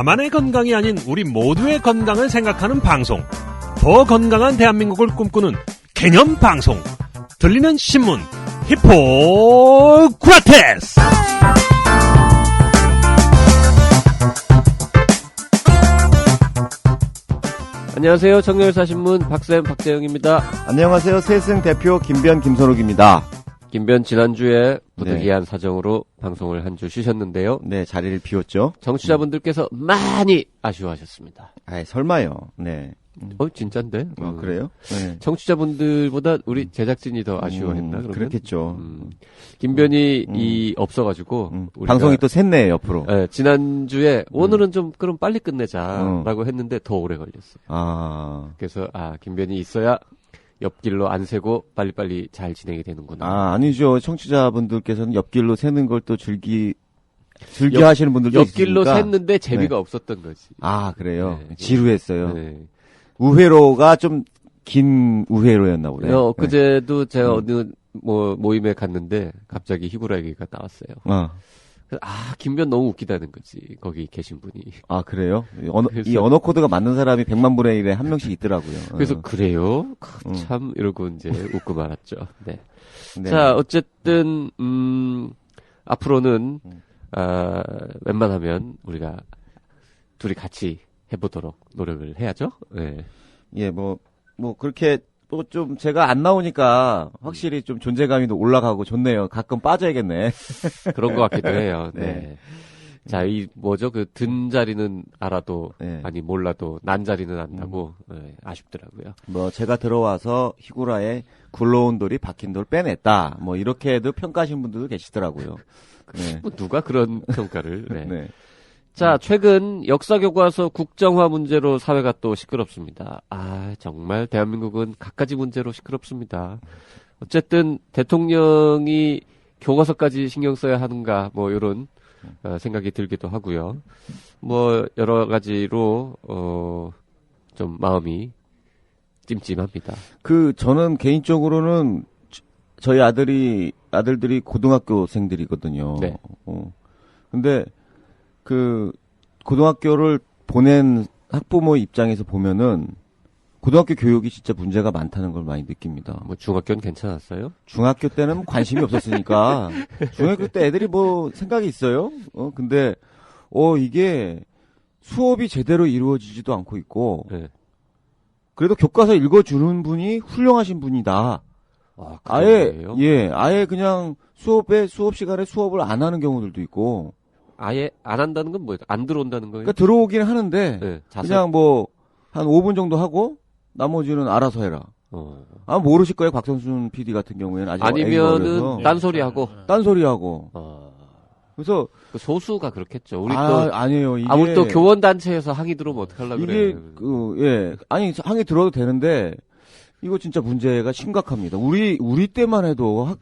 나만의 건강이 아닌 우리 모두의 건강을 생각하는 방송. 더 건강한 대한민국을 꿈꾸는 개념 방송. 들리는 신문 히포크라테스. 안녕하세요. 청년의사신문 박쌤 박재영입니다. 안녕하세요. 세승 대표 김변 김선욱입니다. 김변 지난주에 부득이한 사정으로 방송을 한 주 쉬셨는데요. 네, 자리를 비웠죠. 청취자분들께서 많이 아쉬워하셨습니다. 아이, 설마요. 네. 진짠데? 그래요? 네. 청취자분들보다 우리 제작진이 더 아쉬워했나? 그러면? 그렇겠죠. 김변이 없어가지고 방송이 또 샜네, 옆으로. 네, 지난주에 오늘은 좀 그럼 빨리 끝내자라고 했는데 더 오래 걸렸어요. 그래서 김변이 있어야 옆길로 안 새고 빨리빨리 잘 진행이 되는구나. 아니죠. 청취자분들께서는 옆길로 새는 걸 또 즐겨하시는 분들도 옆길로 있으니까. 샜는데 재미가 없었던 거지. 그래요. 네. 지루했어요. 네. 우회로가 좀 긴 우회로였나 보네요. 그제도 제가 어느 모임에 갔는데 갑자기 희구라 얘기가 나왔어요. 김변 너무 웃기다는 거지. 거기 계신 분이. 그래요? 이 언어 코드가 맞는 사람이 100만 분의 1에 한 명씩 있더라고요. 그래서 그래요? 참 이러고 이제 웃고 말았죠. 네. 네. 자, 어쨌든 앞으로는 웬만하면 우리가 둘이 같이 해보도록 노력을 해야죠. 네. 예, 그렇게 좀 제가 안 나오니까 확실히 좀 존재감이 올라가고 좋네요. 가끔 빠져야겠네. 그런 것 같기도 해요. 네. 네. 자, 든 자리는 알아도, 네. 몰라도, 난 자리는 안다고, 아쉽더라고요. 제가 들어와서 희구라에 굴러온 돌이 박힌 돌 빼냈다. 이렇게도 평가하시는 분들도 계시더라고요. 네. 누가 그런 평가를. 네. 네. 자, 최근 역사교과서 국정화 문제로 사회가 또 시끄럽습니다. 정말 대한민국은 갖가지 문제로 시끄럽습니다. 어쨌든 대통령이 교과서까지 신경 써야 하는가, 이런 생각이 들기도 하고요. 여러 가지로 좀 마음이 찜찜합니다. 저는 개인적으로는 저희 아들들이 고등학교생들이거든요. 네. 근데 고등학교를 보낸 학부모 입장에서 보면은 고등학교 교육이 진짜 문제가 많다는 걸 많이 느낍니다. 중학교는 괜찮았어요? 중학교 때는 관심이 없었으니까 중학교 때 애들이 생각이 있어요? 근데 이게 수업이 제대로 이루어지지도 않고 있고 네. 그래도 교과서 읽어주는 분이 훌륭하신 분이다. 아예 그냥 수업 시간에 수업을 안 하는 경우들도 있고. 아예 안 한다는 건 뭐예요? 안 들어온다는 거예요? 그러니까 들어오긴 하는데 네, 그냥 한 5분 정도 하고 나머지는 알아서 해라. 모르실 거예요. 박성순 PD 같은 경우에는 아니면은 딴소리하고. 그래서 그 소수가 그렇겠죠. 우리 아니에요. 우리 또 교원 단체에서 항의 들어오면 어떡하려고 그래. 항의 들어도 되는데 이거 진짜 문제가 심각합니다. 우리 때만 해도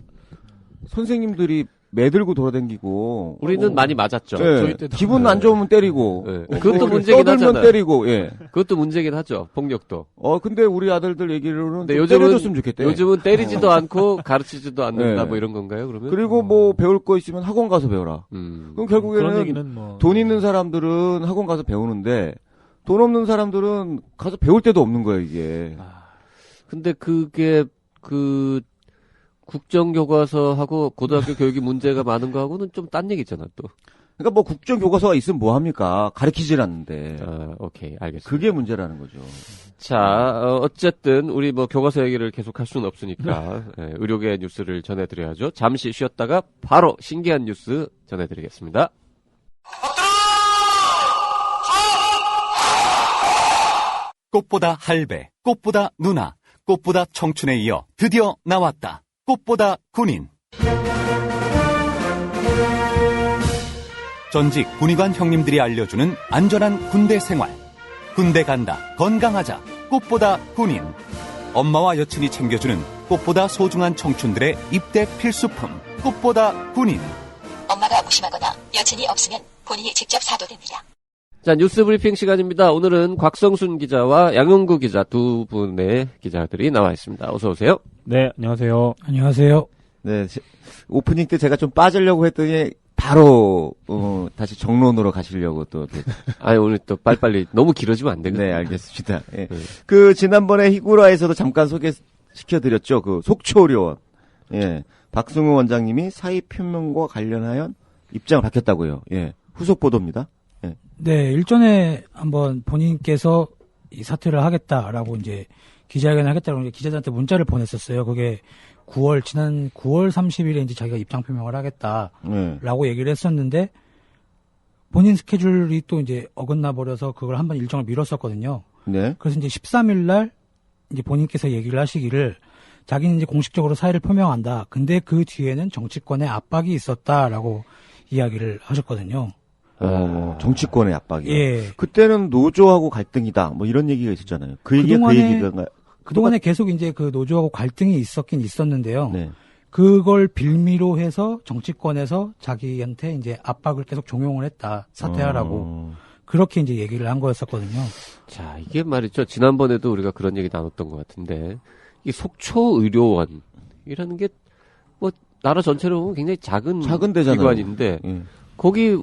선생님들이 매들고 돌아다니고 우리는 많이 맞았죠. 네. 저희 때도. 기분 안 좋으면 때리고. 네. 그것도 문제긴 하잖아요. 때리고. 예. 그것도 문제긴 하죠. 폭력도. 근데 우리 아들들 얘기로는 좀 요즘은 때려줬으면 좋겠대. 요즘은 때리지도 않고 가르치지도 않는다. 네. 이런 건가요? 그러면? 그리고 배울 거 있으면 학원 가서 배워라. 그럼 결국에는 돈 있는 사람들은 학원 가서 배우는데 돈 없는 사람들은 가서 배울 데도 없는 거예요, 이게. 근데 그게 국정교과서하고 고등학교 교육이 문제가 많은 거하고는 좀 딴 얘기잖아, 또. 그러니까 국정교과서가 있으면 뭐 합니까? 가르치질 않는데. 오케이, 알겠습니다. 그게 문제라는 거죠. 자, 어쨌든 우리 교과서 얘기를 계속 할 수는 없으니까 의료계 뉴스를 전해드려야죠. 잠시 쉬었다가 바로 신기한 뉴스 전해드리겠습니다. 꽃보다 할배, 꽃보다 누나, 꽃보다 청춘에 이어 드디어 나왔다. 꽃보다 군인. 전직 군의관 형님들이 알려주는 안전한 군대 생활. 군대 간다, 건강하자. 꽃보다 군인. 엄마와 여친이 챙겨주는 꽃보다 소중한 청춘들의 입대 필수품. 꽃보다 군인. 엄마가 무심하거나 여친이 없으면 본인이 직접 사도 됩니다. 자, 뉴스 브리핑 시간입니다. 오늘은 곽성순 기자와 양용구 기자 두 분의 기자들이 나와 있습니다. 어서 오세요. 네, 안녕하세요. 안녕하세요. 네, 오프닝 때 제가 좀 빠지려고 했더니 바로 다시 정론으로 가시려고 또. 아니 오늘 또 빨리빨리 너무 길어지면 안 되거든요. 네, 알겠습니다. 예. 그 지난번에 희구라에서도 잠깐 소개시켜드렸죠. 그 속초의료원. 예, 박승우 원장님이 사의 표명과 관련하여 입장을 밝혔다고요. 예, 후속 보도입니다. 예. 네, 일전에 한번 본인께서 이 사퇴를 하겠다라고 이제 기자회견을 하겠다고 기자들한테 문자를 보냈었어요. 그게 지난 9월 30일에 이제 자기가 입장 표명을 하겠다라고 얘기를 했었는데 본인 스케줄이 또 이제 어긋나 버려서 그걸 한번 일정을 미뤘었거든요. 네. 그래서 이제 13일 날 이제 본인께서 얘기를 하시기를 자기는 이제 공식적으로 사의를 표명한다. 근데 그 뒤에는 정치권의 압박이 있었다라고 이야기를 하셨거든요. 정치권의 압박이요. 예. 그때는 노조하고 갈등이다. 뭐 이런 얘기가 있었잖아요. 그 얘기가 그동안에 계속 이제 그 노조하고 갈등이 있었긴 있었는데요. 네. 그걸 빌미로 해서 정치권에서 자기한테 이제 압박을 계속 종용을 했다. 사퇴하라고. 그렇게 이제 얘기를 한 거였었거든요. 자, 이게 말이죠. 지난번에도 우리가 그런 얘기 나눴던 것 같은데, 이 속초의료원이라는 게, 뭐, 나라 전체로 보면 굉장히 작은 데잖아요. 기관인데, 거기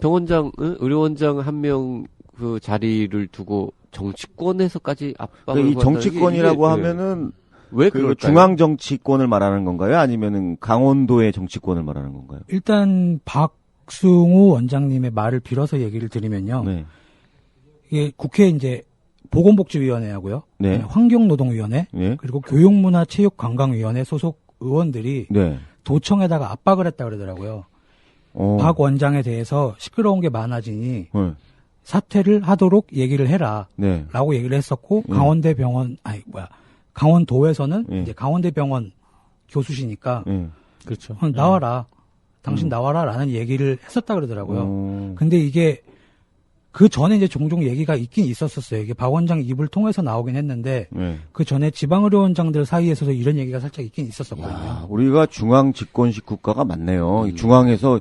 의료원장 한 명 그 자리를 두고 정치권에서까지 압박을 그러니까 이 정치권이라고 하면은, 왜 그 중앙 정치권을 말하는 건가요? 아니면은 강원도의 정치권을 말하는 건가요? 일단 박승우 원장님의 말을 빌어서 얘기를 드리면요. 네. 이게 국회 이제 보건복지위원회하고요. 네. 환경노동위원회 네. 그리고 교육문화체육관광위원회 소속 의원들이 네. 도청에다가 압박을 했다 그러더라고요. 박 원장에 대해서 시끄러운 게 많아지니 사퇴를 하도록 얘기를 해라. 네. 라고 얘기를 했었고 강원도에서는 이제 강원대병원 교수시니까 그렇죠. 나와라. 당신 나와라라는 얘기를 했었다 그러더라고요. 근데 이게 그 전에 이제 종종 얘기가 있긴 있었었어요. 이게 박 원장 입을 통해서 나오긴 했는데 그 전에 지방의료원장들 사이에서도 이런 얘기가 살짝 있긴 있었었거든요. 우리가 중앙 집권식 국가가 맞네요. 중앙에서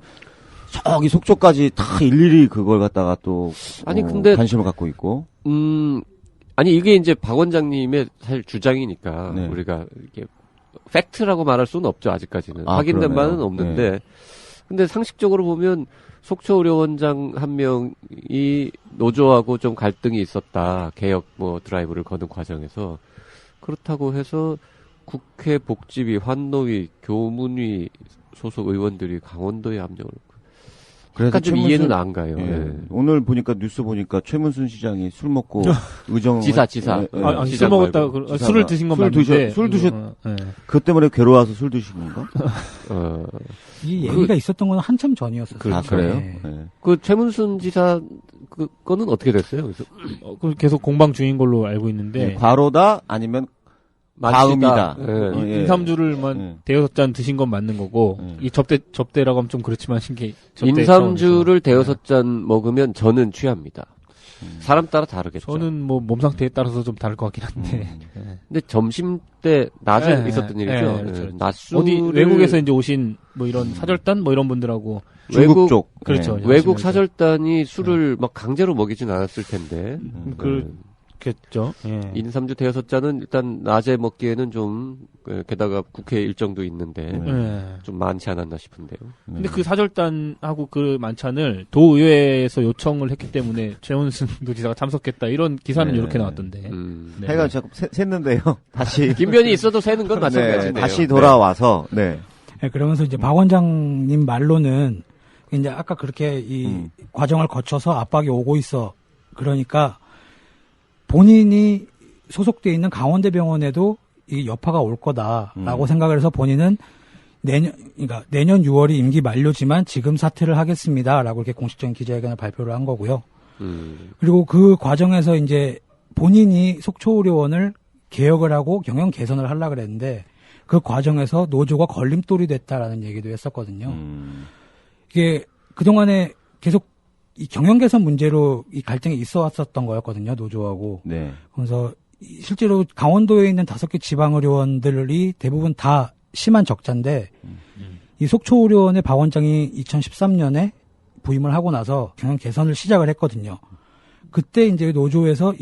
저기 속초까지 다 일일이 그걸 갖다가 또 근데 관심을 갖고 있고. 아니 이게 이제 박 원장님의 사실 주장이니까 우리가 이렇게 팩트라고 말할 수는 없죠. 아직까지는 확인된 그러네요. 바는 없는데 근데 상식적으로 보면 속초의료원장 한 명이 노조하고 좀 갈등이 있었다. 개혁 드라이브를 거는 과정에서 그렇다고 해서 국회 복지위, 환노위, 교문위 소속 의원들이 강원도에 압력을 약간 좀 이해는 안 가요. 오늘 보니까 뉴스 보니까 최문순 시장이 술 먹고 지사. 술 먹었다고 술을 드신 건 맞는데 술 드셨. 그것 때문에 괴로워서 술 드신 건가? 이 얘기가 있었던 건 한참 전이었어요. 그래요? 그 최문순 지사 그거는 어떻게 됐어요? 그래서 계속 공방 중인 걸로 알고 있는데 과로다 아니면 과음이다. 2-3주를 대여섯 잔 드신 건 맞는 거고 이 접대라고 하면 좀 그렇지만 인삼주를 대여섯 잔 먹으면 저는 취합니다. 사람 따라 다르겠죠. 저는 몸 상태에 따라서 좀 다를 것 같긴 한데. 근데 점심 때 낮에 있었던 일이죠. 그렇죠. 낮술 어디 외국에서 이제 오신 이런 사절단 이런 분들하고 중국 쪽 그렇죠. 외국 사절단이 술을 막 강제로 먹이진 않았을 텐데. 그렇겠죠. 인삼주 대여섯 잔은 일단 낮에 먹기에는 좀 게다가 국회 일정도 있는데 좀 많지 않았나 싶은데요. 근데 그 사절단하고 그 만찬을 도의회에서 요청을 했기 때문에 최원순 도지사가 참석했다 이런 기사는 이렇게 나왔던데. 하여간 자꾸 샜는데요. 다시 김변이 있어도 새는 건 마찬가지네요. 다시 돌아와서 그러면서 이제 박 원장님 말로는 이제 아까 그렇게 이 과정을 거쳐서 압박이 오고 있어. 그러니까 본인이 소속돼 있는 강원대병원에도 이 여파가 올 거다라고 생각을 해서 본인은 내년 6월이 임기 만료지만 지금 사퇴를 하겠습니다라고 이렇게 공식적인 기자회견을 발표를 한 거고요. 그리고 그 과정에서 이제 본인이 속초의료원을 개혁을 하고 경영 개선을 하려고 그랬는데 그 과정에서 노조가 걸림돌이 됐다라는 얘기도 했었거든요. 이게 그동안에 계속 이 경영 개선 문제로 이 갈등이 있어 왔었던 거였거든요, 노조하고. 그래서 실제로 강원도에 있는 5개 지방의료원들이 대부분 다 심한 적자인데, 이 속초의료원의 박 원장이 2013년에 부임을 하고 나서 경영 개선을 시작을 했거든요. 그때 이제 노조에서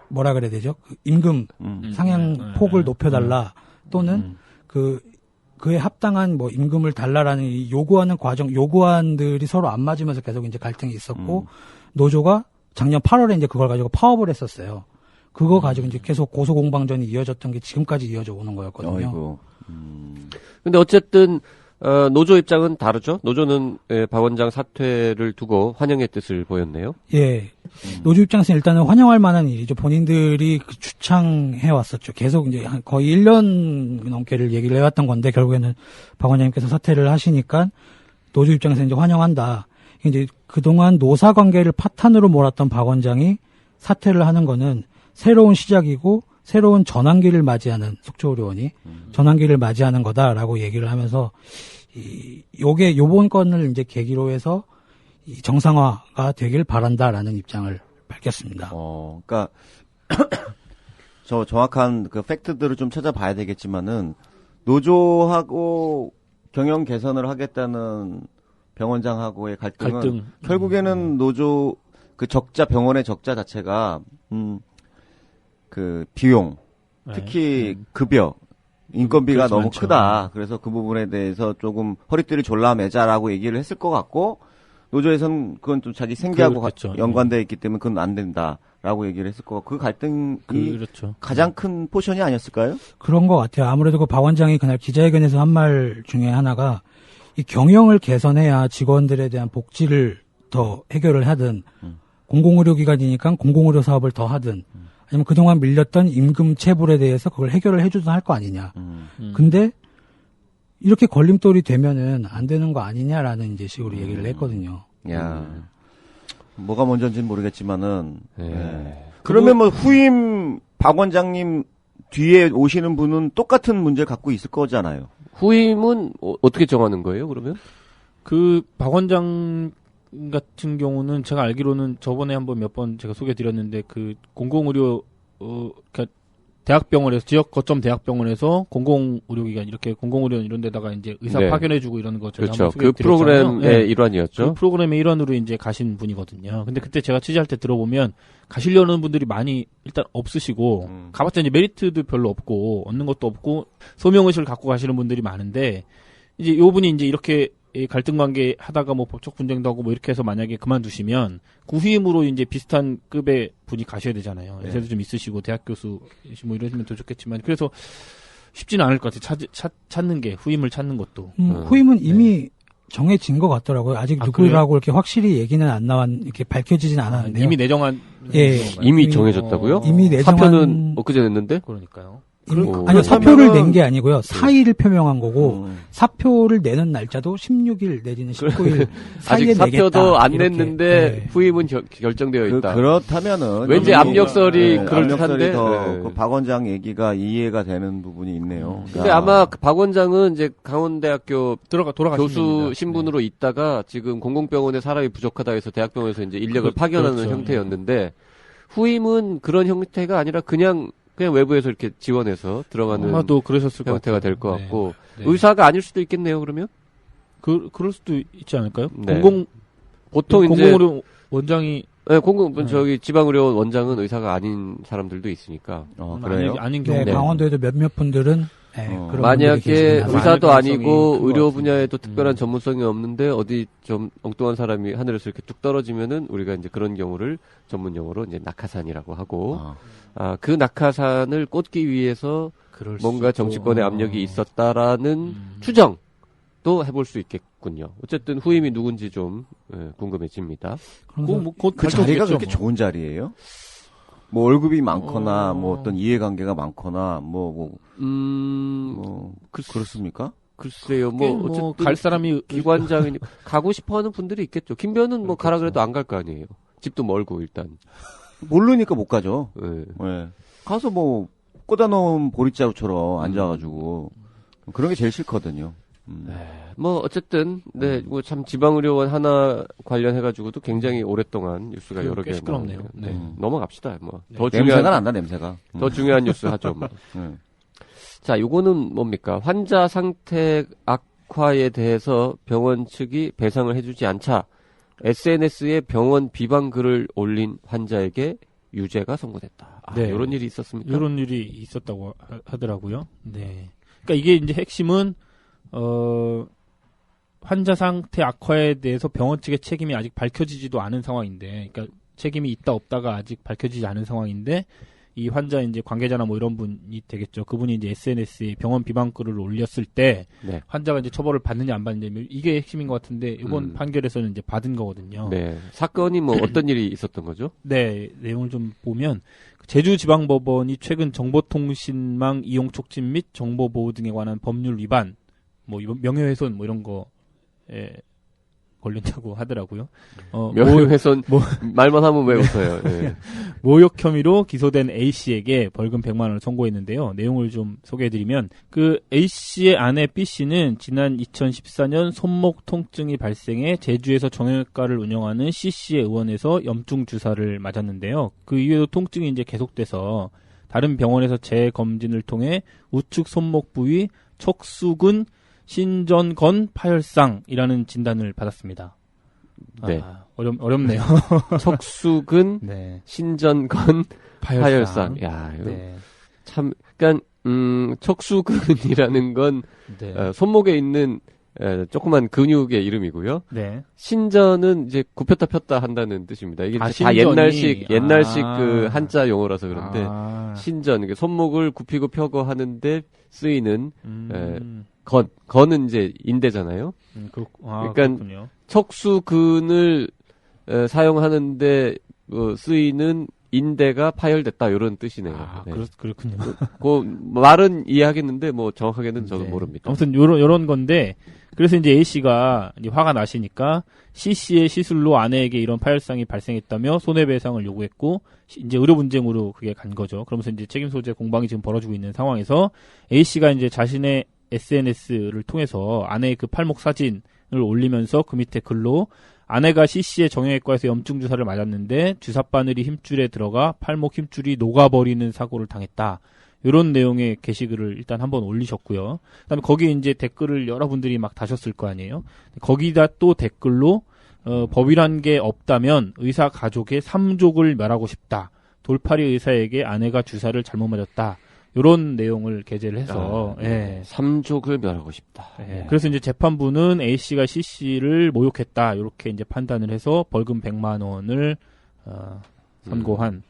뭐라 그래야 되죠? 그 임금 상향 폭을 높여달라 또는 그에 합당한 뭐 임금을 달라라는 이 요구하는 과정, 요구안들이 서로 안 맞으면서 계속 이제 갈등이 있었고 노조가 작년 8월에 이제 그걸 가지고 파업을 했었어요. 그거 가지고 이제 계속 고소 공방전이 이어졌던 게 지금까지 이어져 오는 거였거든요. 어이구. 근데 어쨌든 노조 입장은 다르죠. 노조는 박 원장 사퇴를 두고 환영의 뜻을 보였네요. 예. 노조 입장에서는 일단은 환영할 만한 일이죠. 본인들이 그 주창해 왔었죠. 계속 이제 거의 1년 넘게를 얘기를 해왔던 건데 결국에는 박 원장님께서 사퇴를 하시니까 노조 입장에서 이제 환영한다. 이제 그동안 노사 관계를 파탄으로 몰았던 박 원장이 사퇴를 하는 거는 새로운 시작이고 새로운 전환기를 맞이하는 속초의료원이 전환기를 맞이하는 거다라고 얘기를 하면서 요게 요번 건을 이제 계기로 해서 이 정상화가 되길 바란다라는 입장을 밝혔습니다. 그러니까 저 정확한 그 팩트들을 좀 찾아봐야 되겠지만은 노조하고 경영 개선을 하겠다는 병원장하고의 갈등은 결국에는 노조 그 적자 병원의 적자 자체가 그 비용 특히 급여 인건비가 그렇죠, 너무 많죠. 크다. 그래서 그 부분에 대해서 조금 허리띠를 졸라매자라고 얘기를 했을 것 같고 노조에서는 그건 좀 자기 생계하고 그렇겠죠. 연관되어 있기 때문에 그건 안 된다라고 얘기를 했을 것 같고 그 갈등이 그렇죠. 가장 큰 포션이 아니었을까요? 그런 것 같아요. 아무래도 그 박 원장이 그날 기자회견에서 한 말 중에 하나가 이 경영을 개선해야 직원들에 대한 복지를 더 해결을 하든 공공의료기관이니까 공공의료 사업을 더 하든 아니면 그동안 밀렸던 임금 체불에 대해서 그걸 해결을 해주든 할 거 아니냐. 근데 이렇게 걸림돌이 되면은 안 되는 거 아니냐라는 이제 식으로 얘기를 했거든요. 야, 뭐가 먼저인지는 모르겠지만은 네. 그러면 뭐 후임 박 원장님 뒤에 오시는 분은 똑같은 문제를 갖고 있을 거잖아요. 후임은 어떻게 정하는 거예요, 그러면? 그 박 원장 같은 경우는 제가 알기로는 저번에 한번 몇 번 제가 소개드렸는데 그 공공의료 그러니까 대학병원에서 지역 거점 대학병원에서 공공의료기관 이렇게 공공의료 이런 데다가 이제 의사 네. 파견해주고 이러는 거 제가 그렇죠. 한번 그 소개드렸잖아요. 프로그램의 네. 일환이었죠. 그 프로그램의 일환으로 이제 가신 분이거든요. 근데 그때 제가 취재할 때 들어보면 가시려는 분들이 많이 일단 없으시고 가봤자 이제 메리트도 별로 없고 얻는 것도 없고 소명의식을 갖고 가시는 분들이 많은데 이제 요 분이 이제 이렇게 갈등 관계 하다가 뭐 법적 분쟁도 하고 뭐 이렇게 해서 만약에 그만두시면 구휘임으로 이제 비슷한 급의 분이 가셔야 되잖아요. 연세도 좀 있으시고 대학 교수 뭐 이러시면 더 좋겠지만 그래서 쉽지는 않을 것 같아요. 찾는 게 후임을 찾는 것도. 후임은 이미 정해진 것 같더라고요. 아직 누구라고 이렇게 확실히 얘기는 안 이렇게 밝혀지진 않았는데 이미 내정한 예. 이미 정해졌다고요? 이미 내정한 사표는 엊그제 냈는데? 그러니까요. 아니요, 사표를 낸 게 아니고요. 사의를 표명한 거고, 사표를 내는 날짜도 16일 내지는 19일 사이에 아직 내겠다. 사표도 안 이렇게. 냈는데 네. 후임은 결정되어 있다. 그렇다면은 왠지 이미, 압력설이 그럴듯한데. 더 네. 그 박 원장 얘기가 이해가 되는 부분이 있네요. 근데 아마 박 원장은 이제 강원대학교 돌아가신 교수 분입니다. 신분으로 있다가 지금 공공병원에 사람이 부족하다 해서 대학병원에서 이제 인력을 파견하는 그렇죠. 형태였는데 후임은 그런 형태가 아니라 그냥 외부에서 이렇게 지원해서 들어가는 아마도 그러셨을 것 형태가 같아요. 될 것 같고 네. 의사가 아닐 수도 있겠네요. 그러면 그럴 수도 있지 않을까요? 네. 보통 이제 공공의료 원장이 네, 저기 지방의료 원장은 의사가 아닌 사람들도 있으니까. 그래요? 아닌 경우 네, 강원도에도 몇몇 분들은 그런 분들이 만약에 계십니다. 의사도 가능성이 아니고 큰것 의료 같습니다. 분야에도 특별한 전문성이 없는데 어디 좀 엉뚱한 사람이 하늘에서 이렇게 뚝 떨어지면은 우리가 이제 그런 경우를 전문 용어로 이제 낙하산이라고 하고 그 낙하산을 꽂기 위해서 그럴 뭔가 수 있고. 정치권의 압력이 있었다라는 추정도 해볼 수 있겠군요. 어쨌든 후임이 누군지 좀 궁금해집니다. 그 자리가 그렇게 좋은 자리예요? 뭐 월급이 많거나 뭐 어떤 이해관계가 많거나 그렇습니까? 글쎄요, 뭐 어쨌든 갈 사람이 기관장이니 가고 싶어하는 분들이 있겠죠. 김변은 뭐 가라 그래도 안 갈 거 아니에요. 집도 멀고 일단 모르니까 못 가죠. 네. 네. 가서 뭐 꽂아놓은 보릿자루처럼 앉아가지고 그런 게 제일 싫거든요. 뭐 어쨌든 뭐 참 지방의료원 하나 관련해가지고도 굉장히 오랫동안 뉴스가 여러 개 시끄럽네요. 나오네요. 넘어갑시다. 뭐 더 냄새가 중요한 난다 냄새가. 더 중요한 뉴스 하죠. 뭐. 자, 요거는 뭡니까? 환자 상태 악화에 대해서 병원 측이 배상을 해주지 않자 SNS에 병원 비방 글을 올린 환자에게 유죄가 선고됐다. 네. 이런 일이 있었습니까? 이런 일이 있었다고 하더라고요. 네. 그러니까 이게 이제 핵심은 환자 상태 악화에 대해서 병원 측의 책임이 아직 밝혀지지도 않은 상황인데, 그러니까 책임이 있다 없다가 아직 밝혀지지 않은 상황인데, 이 환자 이제 관계자나 뭐 이런 분이 되겠죠. 그분이 이제 SNS에 병원 비방 글을 올렸을 때 네. 환자가 이제 처벌을 받느냐 안 받느냐 이게 핵심인 것 같은데 이번 판결에서는 이제 받은 거거든요. 네. 사건이 뭐 어떤 일이 있었던 거죠? 네, 내용을 좀 보면 제주지방법원이 최근 정보통신망 이용 촉진 및 정보보호 등에 관한 법률 위반, 뭐 명예훼손 뭐 이런 거에 걸린다고 하더라고요. 명예훼손 말만 하면 왜 웃어요? 네. 모욕 혐의로 기소된 A 씨에게 벌금 100만 원을 선고했는데요. 내용을 좀 소개해드리면 그 A 씨의 아내 B 씨는 지난 2014년 손목 통증이 발생해 제주에서 정형외과를 운영하는 C 씨의 의원에서 염증 주사를 맞았는데요. 그 이후에도 통증이 이제 계속돼서 다른 병원에서 재검진을 통해 우측 손목 부위 척수근 신전건 파열상이라는 진단을 받았습니다. 네. 어렵네요. 척수근, 네. 신전건, 파열상. 야, 이거 네. 참, 그러니까 척수근이라는 건 네. 손목에 있는 조그만 근육의 이름이고요. 네. 신전은 이제 굽혔다 폈다 한다는 뜻입니다. 이게 다 신전이? 옛날식 그 한자 용어라서 그런데 신전, 그러니까 손목을 굽히고 펴고 하는데 쓰이는 건은 이제 인대잖아요. 그러니까 그렇군요. 척수근을 사용하는데 쓰이는 인대가 파열됐다 이런 뜻이네요. 네. 그렇군요. 그 말은 이해하겠는데 뭐 정확하게는 저도 네. 모릅니다. 아무튼 요런 건데 그래서 이제 A 씨가 이제 화가 나시니까 C 씨의 시술로 아내에게 이런 파열상이 발생했다며 손해배상을 요구했고 이제 의료 분쟁으로 그게 간 거죠. 그러면서 이제 책임 소재 공방이 지금 벌어지고 있는 상황에서 A 씨가 이제 자신의 SNS를 통해서 아내의 그 팔목 사진을 올리면서 그 밑에 글로 아내가 C씨의 정형외과에서 염증 주사를 맞았는데 주사 바늘이 힘줄에 들어가 팔목 힘줄이 녹아버리는 사고를 당했다. 이런 내용의 게시글을 일단 한번 올리셨고요. 그다음에 거기에 이제 댓글을 여러분들이 막 다셨을 거 아니에요. 거기다 또 댓글로 법이란 게 없다면 의사 가족의 삼족을 멸하고 싶다. 돌팔이 의사에게 아내가 주사를 잘못 맞았다. 이런 내용을 게재를 해서 예. 삼족을 멸하고 싶다. 예. 그래서 이제 재판부는 A 씨가 C 씨를 모욕했다 이렇게 이제 판단을 해서 벌금 100만 원을 선고한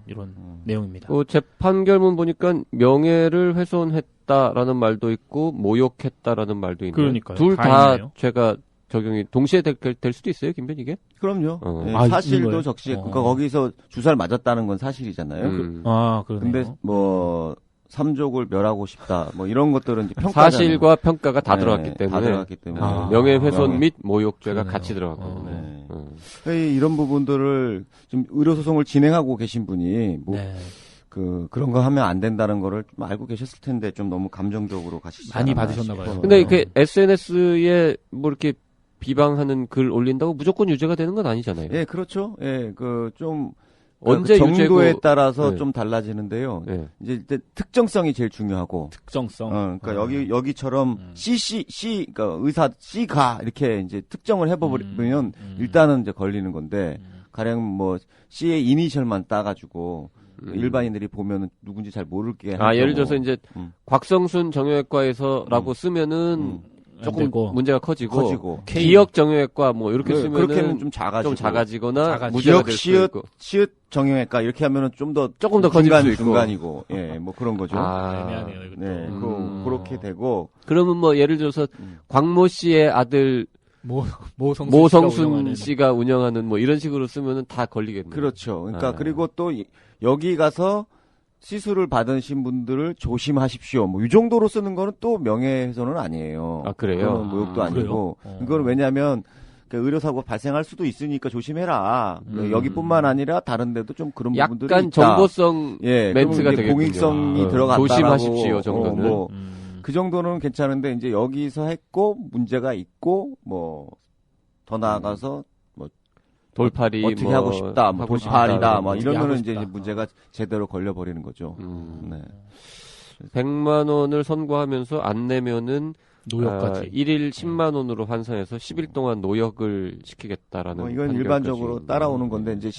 이런 내용입니다. 재판결문 보니까 명예를 훼손했다라는 말도 있고 모욕했다라는 말도 있네요. 그러니까요. 둘 다 있네요. 죄가 적용이 동시에 될 수도 있어요, 김변 이게? 그럼요. 네, 아, 사실도 이거요? 적시. 그러니까 거기서 주사를 맞았다는 건 사실이잖아요. 그러네요. 근데 뭐 삼족을 멸하고 싶다. 뭐 이런 것들은 이제 평가 사실과 평가가 다 들어갔기 때문에. 다 들어갔기 때문에. 명예훼손 및 모욕죄가 그러네요. 같이 들어갔고. 네. 이런 부분들을 지금 의료 소송을 진행하고 계신 분이 뭐 네. 그런 거 하면 안 된다는 거를 좀 알고 계셨을 텐데 좀 너무 감정적으로 가시지 많이 않았나 받으셨나 봐요. 싶어요. 근데 그 SNS에 뭐 이렇게 비방하는 글 올린다고 무조건 유죄가 되는 건 아니잖아요. 예, 그렇죠. 예, 좀 언제 그 정도에 유죄고, 따라서 네. 좀 달라지는데요. 네. 이제 특정성이 제일 중요하고. 특정성. 그러니까 여기처럼 그러니까 의사 C가 이렇게 이제 특정을 해버리면 일단은 이제 걸리는 건데 가령 뭐 C의 이니셜만 따가지고 일반인들이 보면은 누군지 잘 모르게. 예를 들어서 이제 곽성순 정형외과에서라고 쓰면은 조금 문제가 커지고 기역 정형외과 뭐 이렇게 쓰면은 그렇게는 좀 작아지거나 무죄가 될 수도 있고. 시읒 정형외과 이렇게 하면은 조금 더 커질 수 있고 중간이고 뭐 그런 거죠. 애매하네요, 이것도. 네, 그렇게 되고. 그러면 뭐 예를 들어서 광모 씨의 아들 모성순 씨가 운영하는 뭐 이런 식으로 쓰면은 다 걸리겠네요. 그렇죠. 그러니까 그리고 또 여기 가서 시술을 받으신 분들을 조심하십시오. 뭐 이 정도로 쓰는 거는 또 명예훼손은 아니에요. 그래요? 모욕도 아니고. 이거는 왜냐하면 의료사고 발생할 수도 있으니까 조심해라. 여기뿐만 아니라 다른 데도 좀 그런 부분들이 있다. 약간 정보성 멘트가 되겠군요. 공익성이 들어갔다라고. 조심하십시오 정도는. 그 정도는 괜찮은데 이제 여기서 했고 문제가 있고 뭐 더 나아가서 돌팔이 어떻게 뭐 하고 싶다, 뭐 돌팔이다, 뭐 이러면은 싶다. 이제 문제가 제대로 걸려버리는 거죠. 네. 100만 원을 선고하면서 안 내면은 노역까지 1일 10만 원으로 환산해서 10일 동안 노역을 시키겠다라는. 이건 일반적으로 있습니다. 따라오는 건데 이제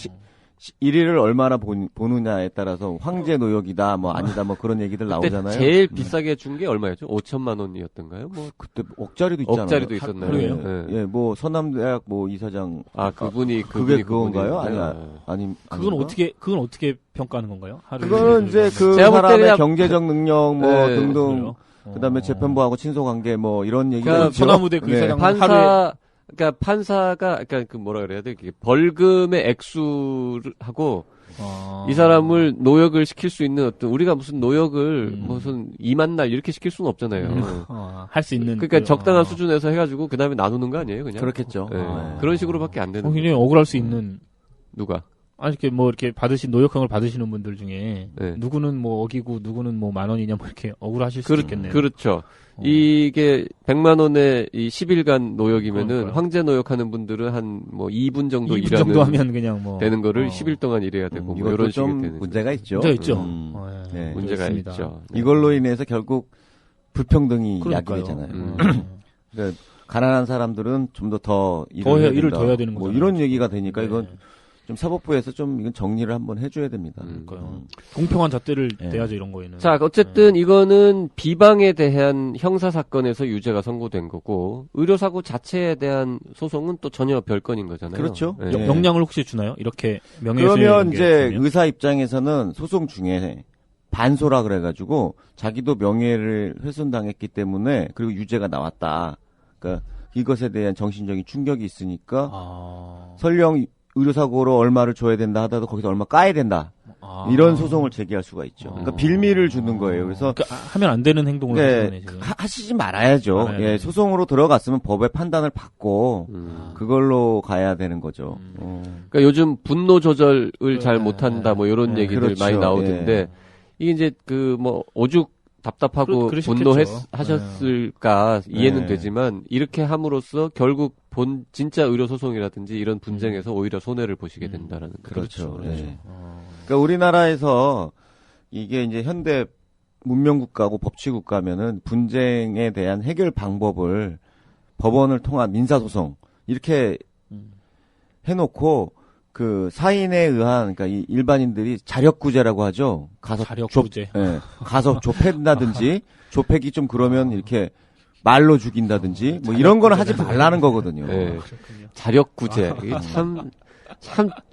1위를 얼마나 보느냐에 따라서 황제 노역이다, 뭐 아니다, 뭐 그런 얘기들 그때 나오잖아요. 제일 비싸게 준 게 얼마였죠? 5천만 원이었던가요? 뭐 그때 억짜리도 있잖아요. 억짜리도 있었나요? 그래요? 네. 예, 뭐 서남대학 뭐 이사장. 아, 그분이 그게 그건가요? 그분인가요? 아니 그건 아닌가? 어떻게 평가하는 건가요? 하루에 그거는 이제 그 제가 볼 때 사람의 그냥- 경제적 능력 뭐 네, 등등 그래요? 그다음에 재판부하고 친소관계 뭐 이런 얘기가 그러니까 있죠. 서나무대 그 이사장 그러니까 판사가 그러니까 그 뭐라 그래야 돼? 이게 벌금의 액수를 하고 이 사람을 노역을 시킬 수 있는 어떤 우리가 무슨 노역을 무슨 2만 날 이렇게 시킬 수는 없잖아요. 할 수 있는 그러니까 그- 적당한 수준에서 해가지고 그 다음에 나누는 거 아니에요, 그냥? 그렇겠죠. 네. 네. 그런 식으로밖에 안 되는 거예요. 굉장히 억울할 수 있는 누가? 아니 이렇게 뭐 이렇게 받으신 노역형을 받으시는 분들 중에 네. 누구는 뭐 억이고 누구는 뭐 10,000원이냐 뭐 이렇게 억울하실 수도 있겠네요. 그렇죠. 이게 100만 원에 이 10일간 노역이면은 그러니까요. 황제 노역하는 분들은 한 뭐 2분 정도 2분 일하는 정도 하면 그냥 뭐 되는 거를 10일 동안 일해야 되고 뭐 이것도 이런 식이 좀 되는 문제가 있죠. 문제 있죠. 음. 예. 네. 문제가 있습니다. 있죠. 네. 이걸로 인해서 결국 불평등이 그러니까요. 야기되잖아요. 음. 그러니까 가난한 사람들은 좀 더 일을 더 해야 되는 뭐 거잖아요. 이런 얘기가 되니까 네. 이건 좀 사법부에서 좀 이건 정리를 한번 해줘야 됩니다. 그러니까요. 공평한 잣대를 네. 내야죠 이런 거에는. 자, 어쨌든 이거는 비방에 대한 형사 사건에서 유죄가 선고된 거고 의료 사고 자체에 대한 소송은 또 전혀 별건인 거잖아요. 그렇죠. 네. 네. 영향을 혹시 주나요? 이렇게 명예훼손 그러면 이제 의사 입장에서는 소송 중에 반소라 그래가지고 자기도 명예를 훼손당했기 때문에 그리고 유죄가 나왔다. 그러니까 이것에 대한 정신적인 충격이 있으니까 설령 의료사고로 얼마를 줘야 된다 하더라도 거기서 얼마 까야 된다. 이런 소송을 제기할 수가 있죠. 그러니까 빌미를 주는 거예요. 그래서 그러니까 하면 안 되는 행동을 네, 하시는 거네, 지금. 하시지 말아야죠. 네. 예, 소송으로 들어갔으면 법의 판단을 받고 그걸로 가야 되는 거죠. 그러니까 요즘 분노 조절을 잘 못한다 뭐 이런 네, 얘기들 그렇죠. 많이 나오던데 이게 이제 그 뭐 오죽 답답하고 그러셨겠죠. 분노하셨을까 이해는 네. 되지만 이렇게 함으로써 결국 진짜 의료 소송이라든지 이런 분쟁에서 오히려 손해를 보시게 된다라는 거죠. 그렇죠. 그렇죠. 네. 그러니까 우리나라에서 이게 이제 현대 문명국가고 법치국가면은 분쟁에 대한 해결 방법을 법원을 통한 민사소송 이렇게 해놓고 그 사인에 의한 그러니까 이 일반인들이 자력구제라고 하죠. 가서 자력구제. 가서 좁힌다든지 좁히기 좀 그러면 이렇게 말로 죽인다든지 뭐 이런 거는 하지 말라는 거거든요. 네. 자력구제 이게 참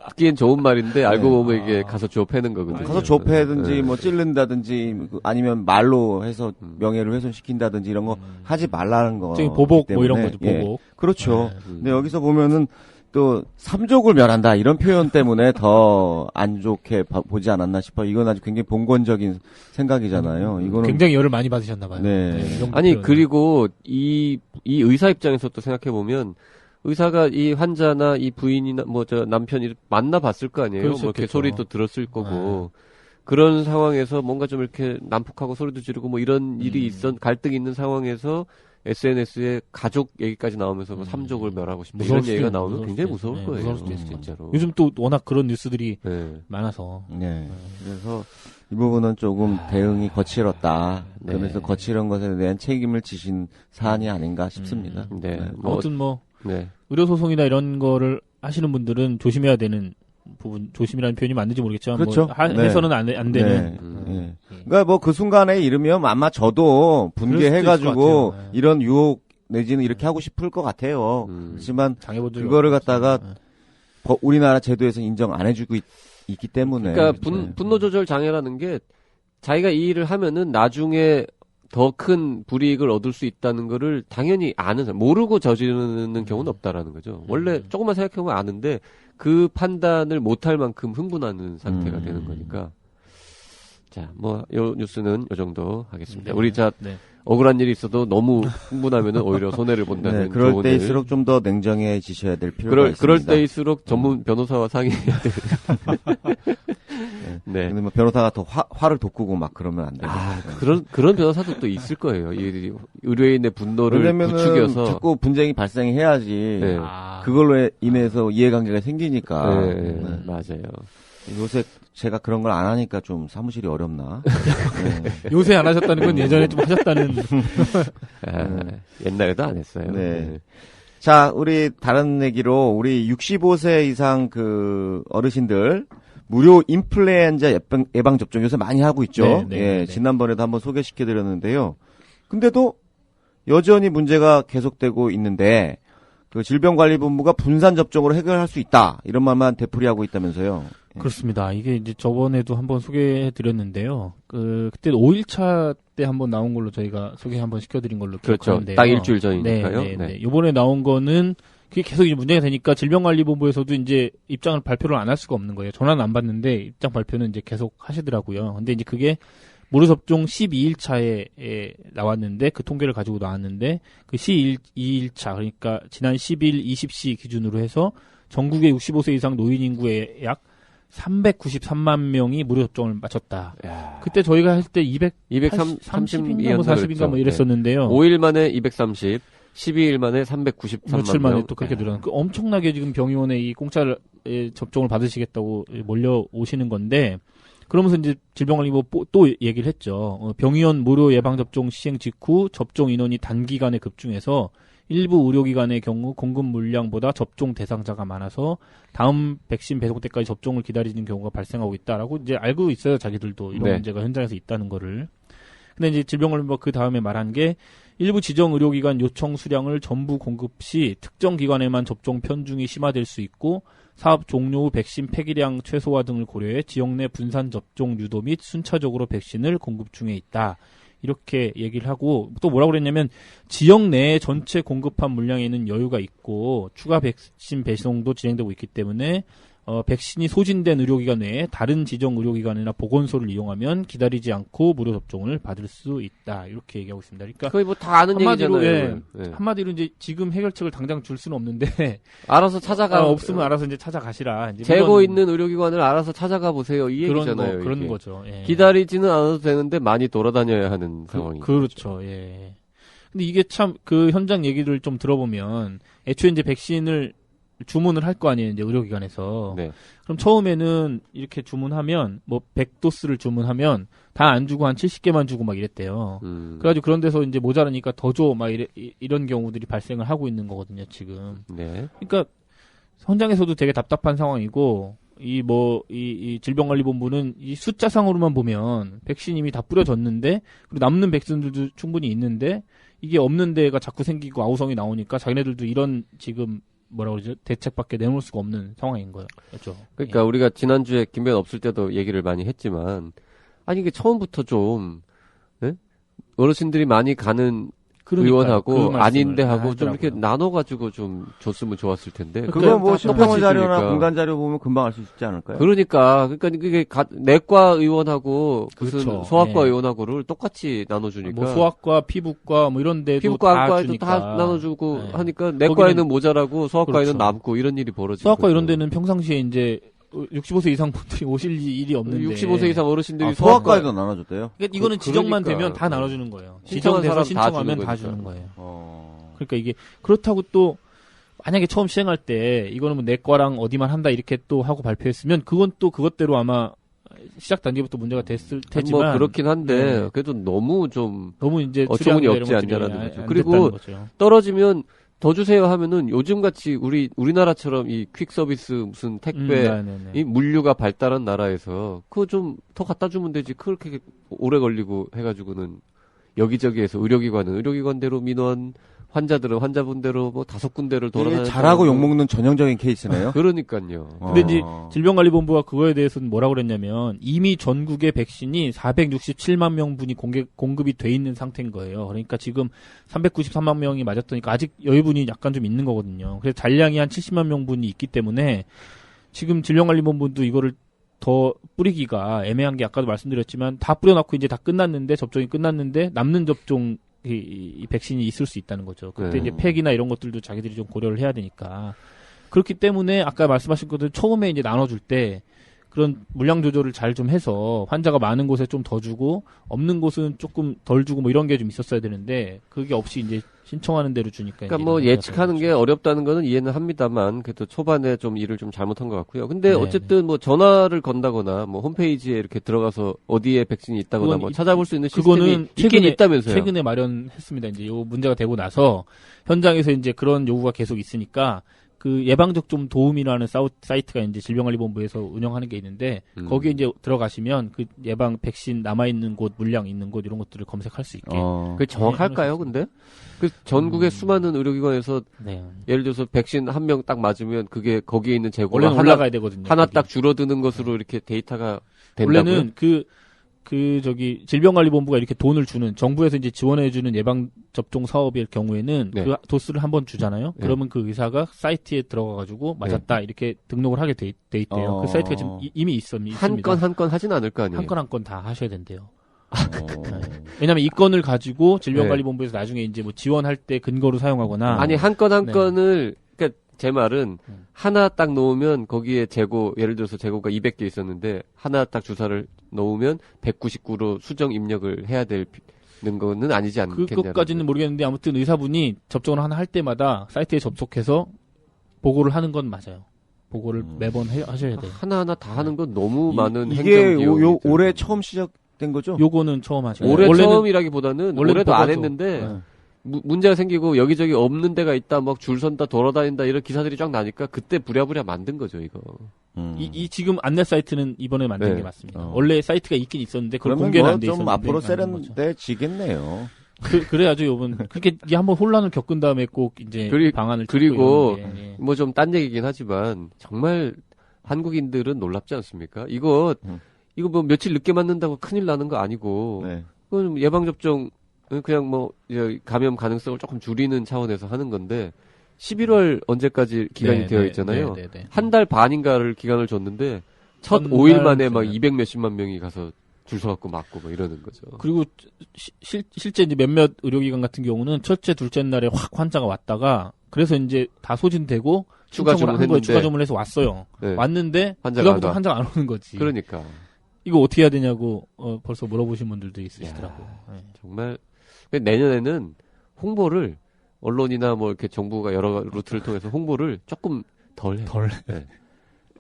듣기엔 좋은 말인데 알고 보면 이게 가서 좁혀는 거거든요. 가서 좁히든지 네. 뭐 찌른다든지 아니면 말로 해서 명예를 훼손시킨다든지 이런 거 하지 말라는 거. 저기 보복 뭐 이런 거죠. 보복. 그렇죠. 근데 여기서 보면은 또 삼족을 멸한다 이런 표현 때문에 더 안 좋게 보지 않았나 싶어. 이건 아주 굉장히 봉건적인 생각이잖아요. 이거는 굉장히 열을 많이 받으셨나 봐요. 네. 이런 아니 표현은. 그리고 이 의사 입장에서 또 생각해 보면 의사가 이 환자나 이 부인이나 뭐 저 남편이 만나봤을 거 아니에요. 뭐 이렇게 그렇겠죠. 소리도 들었을 거고 그런 상황에서 뭔가 좀 이렇게 난폭하고 소리도 지르고 뭐 이런 일이 갈등이 있는 상황에서 SNS에 가족 얘기까지 나오면서 뭐 삼족을 멸하고 싶다 무서울 이런 수도 얘기가 있- 나오면 무서울 굉장히 수도 무서울 있- 거예요. 무서울 수도 있어요. 진짜로. 요즘 또 워낙 그런 뉴스들이 네. 많아서. 네. 그래서 이 부분은 조금 대응이 거칠었다. 네. 그러면서 거칠은 것에 대한 책임을 지신 사안이 아닌가 싶습니다. 네. 네. 뭐, 아무튼 뭐 네. 의료소송이나 이런 거를 하시는 분들은 조심해야 되는 부분, 조심이라는 표현이 맞는지 모르겠지만 그렇죠. 뭐 네. 해서는 안 되는. 네. 네. 그러니까 뭐 그 순간에 이르면 아마 저도 분개해가지고 그럴 수도 있을 것 같아요. 네. 이런 유혹 내지는 이렇게 하고 싶을 것 같아요. 그렇지만 당해본 적이 그거를 없어요. 갖다가 네. 우리나라 제도에서 인정 안 해주고 있기 때문에. 그러니까 네. 분노 조절 장애라는 게 자기가 이 일을 하면은 나중에 더 큰 불이익을 얻을 수 있다는 거를 당연히 아는 사람, 모르고 저지르는 경우는 없다라는 거죠. 원래 조금만 생각해보면 아는데 그 판단을 못할 만큼 흥분하는 상태가 되는 거니까. 자, 뭐, 요 뉴스는 요 정도 하겠습니다. 우리 네. 억울한 일이 있어도 너무 흥분하면은 오히려 손해를 본다는 네, 그럴 조언을. 때일수록 좀 더 냉정해지셔야 될 필요가 있습니다. 그럴 때일수록 전문 변호사와 상의해야 돼. 네. 근데 뭐 변호사가 더 화를 돋구고 막 그러면 안 돼요. 그런 변호사도 또 있을 거예요. 이 의뢰인의 분노를 왜냐면은 부추겨서. 자꾸 분쟁이 발생해야지. 네. 그걸로 인해서 이해관계가 생기니까. 네, 네. 맞아요. 요새 제가 그런 걸 안 하니까 좀 사무실이 어렵나. 네. 요새 안 하셨다는 건 예전에 좀 하셨다는. 옛날에도 안 했어요. 네. 자, 우리 다른 얘기로 우리 65세 이상 그 어르신들 무료 인플루엔자 예방 접종 요새 많이 하고 있죠. 네, 네, 예, 네. 지난번에도 한번 소개시켜 드렸는데요. 근데도 여전히 문제가 계속되고 있는데 그 질병관리본부가 분산 접종으로 해결할 수 있다. 이런 말만 되풀이하고 있다면서요. 예. 그렇습니다. 이게 이제 저번에도 한번 소개해 드렸는데요. 그때 5일차 때 한번 나온 걸로 저희가 소개 한번 시켜드린 걸로 그렇죠. 기억하는데요. 딱 일주일 전이니까요. 네. 이번에 나온 거는 그게 계속 이제 문제가 되니까 질병관리본부에서도 이제 입장을 발표를 안 할 수가 없는 거예요. 전화는 안 받는데 입장 발표는 이제 계속 하시더라고요. 근데 이제 그게 무료 접종 12일차에 나왔는데 그 통계를 가지고 나왔는데 그 12일차 그러니까 지난 10일 20시 기준으로 해서 전국의 65세 이상 노인 인구의 약 393만 명이 무료 접종을 마쳤다. 야. 그때 저희가 할 때 230인가 230인가 뭐 40인가 뭐 이랬었는데요. 5일 만에 230, 12일 만에 393만 며칠 만에 명. 또 그렇게 늘어난. 그 엄청나게 지금 병의원에 이 공짜 접종을 받으시겠다고 몰려 오시는 건데 그러면서 이제 질병관리본부 또 얘기를 했죠. 병의원 무료 예방접종 시행 직후 접종 인원이 단기간에 급증해서 일부 의료기관의 경우 공급 물량보다 접종 대상자가 많아서 다음 백신 배송 때까지 접종을 기다리는 경우가 발생하고 있다라고 이제 알고 있어요. 자기들도 이런 네. 문제가 현장에서 있다는 거를. 근데 이제 질병관리본부가 그 다음에 말한 게 일부 지정 의료기관 요청 수량을 전부 공급 시 특정 기관에만 접종 편중이 심화될 수 있고 사업 종료 후 백신 폐기량 최소화 등을 고려해 지역 내 분산 접종 유도 및 순차적으로 백신을 공급 중에 있다. 이렇게 얘기를 하고 또 뭐라고 그랬냐면 지역 내에 전체 공급한 물량에는 여유가 있고 추가 백신 배송도 진행되고 있기 때문에 백신이 소진된 의료기관 외에 다른 지정 의료기관이나 보건소를 이용하면 기다리지 않고 무료 접종을 받을 수 있다. 이렇게 얘기하고 있습니다. 그러니까 거의 뭐 다 아는 한마디로, 얘기잖아요. 예. 한마디로 이제 지금 해결책을 당장 줄 수는 없는데 알아서 찾아가. 없으면 알아서 이제 찾아가시라. 이제 재고 이런 있는 의료기관을 알아서 찾아가 보세요. 이 얘기잖아요. 그런 이게. 거죠. 예. 기다리지는 않아도 되는데 많이 돌아다녀야 하는 상황이. 그렇죠. 예. 근데 이게 참 그 현장 얘기를 좀 들어보면 애초에 이제 백신을 주문을 할 거 아니에요, 이제 의료기관에서. 네. 그럼 처음에는 이렇게 주문하면, 100도스를 주문하면, 다 안 주고 한 70개만 주고 막 이랬대요. 그래가지고 그런 데서 이제 모자라니까 더 줘, 막 이런 경우들이 발생을 하고 있는 거거든요, 지금. 네. 그러니까, 현장에서도 되게 답답한 상황이고, 이 질병관리본부는 이 숫자상으로만 보면, 백신이 이미 다 뿌려졌는데, 그리고 남는 백신들도 충분히 있는데, 이게 없는 데가 자꾸 생기고 아우성이 나오니까 자기네들도 이런 지금 뭐라 그러죠? 대책밖에 내놓을 수가 없는 상황인 거죠. 그러니까 우리가 지난주에 김변 없을 때도 얘기를 많이 했지만 아니 이게 처음부터 좀 네? 어르신들이 많이 가는 의원하고 아닌데 하고 좀 이렇게 나눠가지고 좀 줬으면 좋았을 텐데. 그거 뭐 신평원 자료나 있으니까. 공간 자료 보면 금방 알 수 있지 않을까요? 그러니까 그게 내과 의원하고 무슨 그렇죠. 소아과 예. 의원하고를 똑같이 나눠주니까. 뭐 소아과, 피부과 뭐 이런 데도 피부과, 다 안과에도 주니까. 다 나눠주고 네. 하니까 내과에는 거기는- 모자라고 소아과에는 그렇죠. 남고 이런 일이 벌어지고. 소아과 이런 데는 평상시에 이제 65세 이상 분들이 오실 일이 없는데. 65세 이상 어르신들이 소아과에도 나눠줬대요. 그러니까 이거는 지정만 그러니까. 되면 다 나눠주는 거예요. 신청한 지정돼서 사람 다 신청하면 주는 다 거니까. 주는 거예요. 그러니까 이게 그렇다고 또 만약에 처음 시행할 때 이거는 뭐 내과랑 어디만 한다 이렇게 또 하고 발표했으면 그건 또 그것대로 아마 시작 단계부터 문제가 됐을 테지만 뭐 그렇긴 한데 네. 그래도 너무 좀 너무 이제 어처구니 수량이나 없지 이런 것들이 않냐라는 거죠. 안 그리고 됐다는 거죠. 떨어지면 더 주세요 하면은 요즘같이 우리나라처럼 이 퀵 서비스 무슨 택배 네네네. 이 물류가 발달한 나라에서 그거 좀 더 갖다 주면 되지 그렇게 오래 걸리고 해가지고는 여기저기에서 의료기관대로 민원 환자들은 환자분대로 뭐 5군데를 돌아다니는 잘하고 욕먹는 전형적인 케이스네요. 그러니까요. 근데 이제 질병관리본부가 그거에 대해서는 뭐라고 그랬냐면 이미 전국의 백신이 467만 명분이 공급이 돼 있는 상태인 거예요. 그러니까 지금 393만 명이 맞았다니까 아직 여유분이 약간 좀 있는 거거든요. 그래서 잔량이 한 70만 명분이 있기 때문에 지금 질병관리본부도 이거를 더 뿌리기가 애매한 게 아까도 말씀드렸지만 다 뿌려놓고 이제 다 끝났는데 접종이 끝났는데 남는 접종 이 백신이 있을 수 있다는 거죠. 그때 네. 이제 팩이나 이런 것들도 자기들이 좀 고려를 해야 되니까. 그렇기 때문에 아까 말씀하신 것들 처음에 이제 나눠줄 때 그런 물량 조절을 잘 좀 해서 환자가 많은 곳에 좀 더 주고 없는 곳은 조금 덜 주고 뭐 이런 게 좀 있었어야 되는데 그게 없이 이제 신청하는 대로 주니까. 그러니까 뭐 예측하는 게 어렵다는 거는 이해는 합니다만 그래도 초반에 좀 일을 좀 잘못한 것 같고요. 근데 어쨌든 뭐 전화를 건다거나 뭐 홈페이지에 이렇게 들어가서 어디에 백신이 있다거나 뭐 찾아볼 수 있는 시스템이 있긴 있다면서요. 최근에 마련했습니다. 이제 요 문제가 되고 나서 현장에서 이제 그런 요구가 계속 있으니까 그 예방접종 도움이라는 사이트가 이제 질병관리본부에서 운영하는 게 있는데 거기에 이제 들어가시면 그 예방 백신 남아 있는 곳, 물량 있는 곳 이런 것들을 검색할 수 있게. 그게 정확할까요, 근데? 그 전국의 수많은 의료기관에서 네. 예를 들어서 백신 한 명 딱 맞으면 그게 거기에 있는 재고가 원래는 올라가야 되거든요. 하나 거기. 딱 줄어드는 것으로 이렇게 데이터가 된다고요? 원래는 저기 질병관리본부가 이렇게 돈을 주는 정부에서 이제 지원해주는 예방 접종 사업일 경우에는 네. 그 도스를 한번 주잖아요. 네. 그러면 그 의사가 사이트에 들어가가지고 맞았다 이렇게 등록을 하게 돼 있대요. 그 사이트가 지금 이미 있습니다. 한 건 하진 않을 거 아니에요? 한 건 한 건 다 하셔야 된대요. 왜냐하면 이 건을 가지고 질병관리본부에서 나중에 이제 뭐 지원할 때 근거로 사용하거나 아니 한 건을 그러니까 제 말은 하나 딱 놓으면 거기에 재고 예를 들어서 재고가 200개 있었는데 하나 딱 주사를 놓으면 199로 수정 입력을 해야 되는 거는 아니지 않겠냐는 그것까지는 모르겠는데 아무튼 의사분이 접종을 하나 할 때마다 사이트에 접속해서 보고를 하는 건 맞아요. 보고를 매번 하셔야 돼요. 하나하나 다 하는 건 너무 많은 이게 행정 올해 처음 시작된 거죠? 요거는 처음 하죠. 올해 원래는 처음이라기보다는 올해도 안 했는데 문제가 생기고 여기저기 없는 데가 있다 막 줄 선다 돌아다닌다 이런 기사들이 쫙 나니까 그때 부랴부랴 만든 거죠 이거. 이 지금 안내 사이트는 이번에 만든 게 맞습니다. 원래 사이트가 있긴 있었는데 그걸 그러면 공개는 안 돼 있었는데 좀 앞으로 세련돼지겠네요. 그래야죠 요번 그렇게 이게 한번 혼란을 겪은 다음에 꼭 이제 방안을 그리고 뭐 좀 딴 얘기긴 하지만 정말 한국인들은 놀랍지 않습니까? 이거 뭐 며칠 늦게 맞는다고 큰일 나는 거 아니고 그건 예방접종 그냥 뭐 감염 가능성을 조금 줄이는 차원에서 하는 건데 11월 언제까지 기간이 되어 있잖아요. 한 달 반인가를 기간을 줬는데 첫 5일 만에 막 200 몇십만 명이 가서 줄 서갖고 맞고 막 이러는 거죠. 그리고 실제 이제 몇몇 의료기관 같은 경우는 첫째, 둘째 날에 확 환자가 왔다가 그래서 이제 다 소진되고 추가 주문을 해서 왔어요. 왔는데 그다음부터 환자가 안 오는 거지. 그러니까 이거 어떻게 해야 되냐고 벌써 물어보신 분들도 있으시더라고요. 정말 내년에는 홍보를 언론이나 뭐 이렇게 정부가 여러 루트를 통해서 홍보를 조금 덜 해요.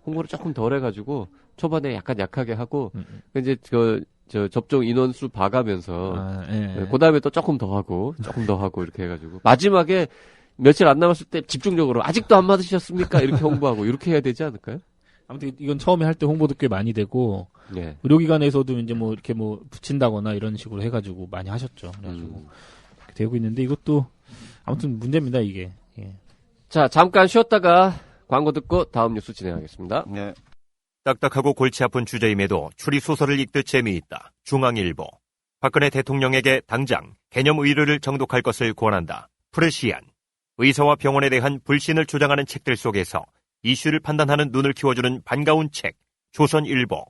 홍보를 조금 덜 해가지고 초반에 약간 약하게 하고 이제 저 접종 인원수 봐가면서 그다음에 또 조금 더 하고 이렇게 해가지고 마지막에 며칠 안 남았을 때 집중적으로 아직도 안 맞으셨습니까? 이렇게 홍보하고 이렇게 해야 되지 않을까요? 아무튼 이건 처음에 할 때 홍보도 꽤 많이 되고 의료기관에서도 이제 뭐 이렇게 뭐 붙인다거나 이런 식으로 해가지고 많이 하셨죠. 그래가지고 되고 있는데 이것도 아무튼 문제입니다 이게. 자 잠깐 쉬었다가 광고 듣고 다음 뉴스 진행하겠습니다. 딱딱하고 골치 아픈 주제임에도 추리소설을 읽듯 재미있다. 중앙일보. 박근혜 대통령에게 당장 개념 의료를 정독할 것을 권한다. 프레시안. 의사와 병원에 대한 불신을 조장하는 책들 속에서 이슈를 판단하는 눈을 키워주는 반가운 책. 조선일보.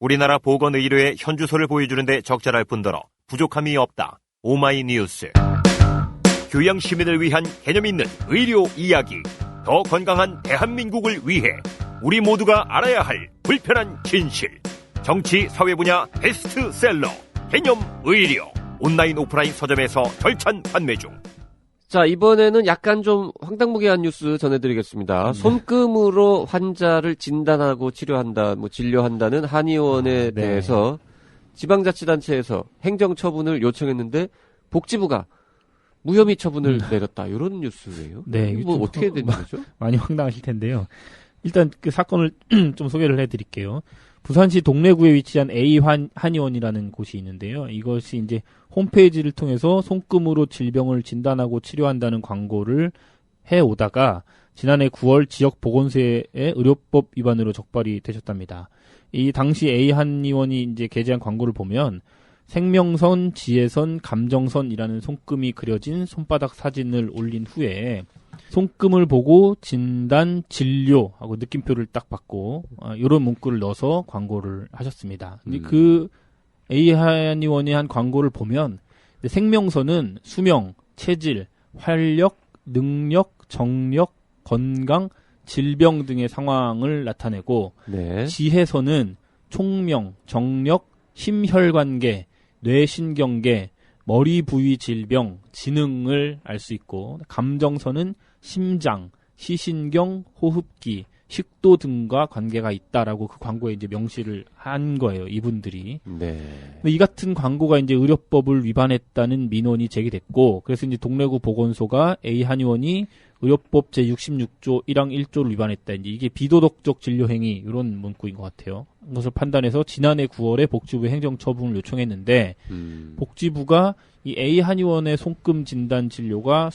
우리나라 보건의료의 현주소를 보여주는데 적절할 뿐더러 부족함이 없다. 오마이뉴스. 교양 시민을 위한 개념 있는 의료 이야기. 더 건강한 대한민국을 위해 우리 모두가 알아야 할 불편한 진실. 정치, 사회 분야 베스트셀러. 개념 의료. 온라인 오프라인 서점에서 절찬 판매 중. 자, 이번에는 약간 좀 황당무계한 뉴스 전해드리겠습니다. 손금으로 환자를 진단하고 치료한다, 뭐 진료한다는 한의원에 대해서 지방자치단체에서 행정처분을 요청했는데 복지부가 무혐의 처분을 내렸다. 이런 뉴스예요. 네, 뭐 어떻게 된 거죠? 많이 황당하실 텐데요. 일단 그 사건을 좀 소개를 해드릴게요. 부산시 동래구에 위치한 A 한의원이라는 곳이 있는데요. 이것이 이제 홈페이지를 통해서 손금으로 질병을 진단하고 치료한다는 광고를 해오다가 지난해 9월 지역 보건소의 의료법 위반으로 적발이 되셨답니다. 이 당시 A 한의원이 이제 게재한 광고를 보면 생명선, 지혜선, 감정선이라는 손금이 그려진 손바닥 사진을 올린 후에 손금을 보고 진단, 진료하고 느낌표를 딱 받고 이런 문구를 넣어서 광고를 하셨습니다. 근데 그 A 한의원이 한 광고를 보면 생명선은 수명, 체질, 활력, 능력, 정력, 건강, 질병 등의 상황을 나타내고 네. 지혜서는 총명, 정력, 심혈관계, 뇌신경계, 머리 부위 질병, 지능을 알 수 있고 감정서는 심장, 시신경, 호흡기, 식도 등과 관계가 있다라고 그 광고에 이제 명시를 한 거예요. 이분들이. 네. 이 같은 광고가 이제 의료법을 위반했다는 민원이 제기됐고, 그래서 이제 동래구 보건소가 A 한의원이 의료법 제66조 1항 1조를 위반했다. 이제 이게 비도덕적 진료 행위 이런 문구인 것 같아요. 그것을 판단해서 지난해 9월에 복지부에 행정처분을 요청했는데 복지부가 이 A 한의원의 손금 진단 진료가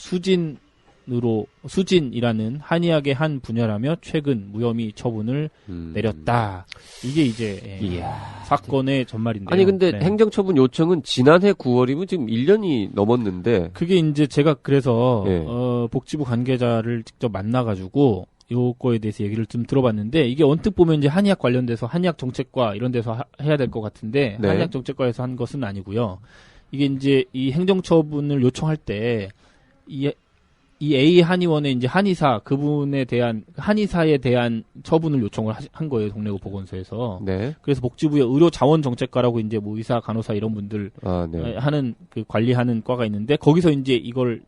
수진이라는 한의학의 한 분야라며 최근 무혐의 처분을 내렸다. 이게 이제 사건의 전말인데요. 아니 근데 네. 행정처분 요청은 지난해 9월이면 지금 1년이 넘었는데 그게 이제 제가 그래서 예. 복지부 관계자를 직접 만나가지고 요거에 대해서 얘기를 좀 들어봤는데 이게 언뜻 보면 이제 한의학 관련돼서 한의학 정책과 이런 데서 해야 될 것 같은데 네. 한의학 정책과에서 한 것은 아니고요. 이게 이제 이 행정처분을 요청할 때 이 A 한의원의 이제 한의사 그분에 대한 한의사에 대한 처분을 요청을 한 거예요. 동래구 보건소에서. 네. 그래서 복지부의 의료 자원 정책과라고 이제 뭐 의사, 간호사 이런 분들 네. 하는 그 관리하는 과가 있는데 거기서 이제 이걸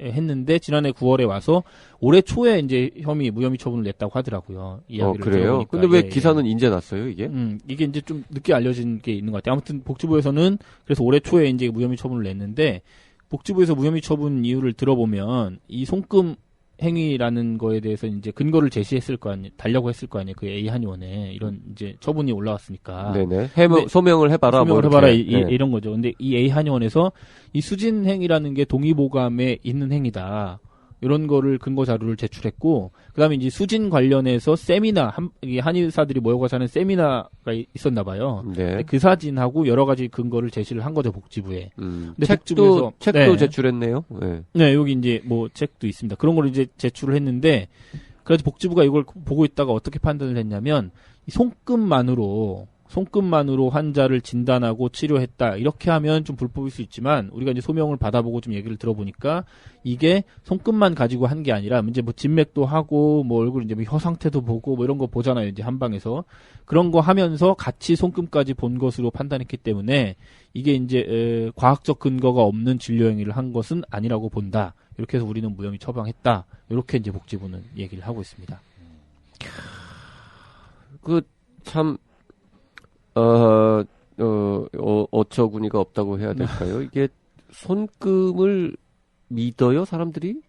했는데 지난해 9월에 와서 올해 초에 이제 무혐의 처분을 냈다고 하더라고요. 이야기를 그래요? 들어보니까. 근데 왜 예, 기사는 이제 났어요, 이게? 이게 이제 좀 늦게 알려진 게 있는 것 같아요. 아무튼 복지부에서는 그래서 올해 초에 이제 무혐의 처분을 냈는데 복지부에서 무혐의 처분 이유를 들어보면 이 손금 행위라는 거에 대해서 이제 근거를 제시했을 거 아니에요. 달라고 했을 거 아니에요. 그 A 한의원에 이런 이제 처분이 올라왔으니까. 네네. 소명을 해봐라. 소명을 뭐 해봐라 이렇게. 네. 이런 거죠. 근데 이 A 한의원에서 이 수진 행위라는 게 동의보감에 있는 행위다. 이런 거를 근거 자료를 제출했고, 그 다음에 이제 수진 관련해서 세미나, 한의사들이 모여가서 하는 세미나가 있었나 봐요. 네. 그 사진하고 여러 가지 근거를 제시를 한 거죠, 복지부에. 근데 책도 네. 제출했네요. 네. 네, 여기 이제 뭐 책도 있습니다. 그런 걸 이제 제출을 했는데, 그래서 복지부가 이걸 보고 있다가 어떻게 판단을 했냐면, 이 손금만으로 환자를 진단하고 치료했다. 이렇게 하면 좀 불법일 수 있지만 우리가 이제 소명을 받아보고 좀 얘기를 들어보니까 이게 손금만 가지고 한 게 아니라 이제 뭐 진맥도 하고 뭐 얼굴 이제 뭐 혀 상태도 보고 뭐 이런 거 보잖아요. 이제 한방에서 그런 거 하면서 같이 손금까지 본 것으로 판단했기 때문에 이게 이제 과학적 근거가 없는 진료 행위를 한 것은 아니라고 본다. 이렇게 해서 우리는 무혐의 처방했다. 이렇게 이제 복지부는 얘기를 하고 있습니다. 참 어처구니가 없다고 해야 될까요? 이게 손금을 믿어요, 사람들이?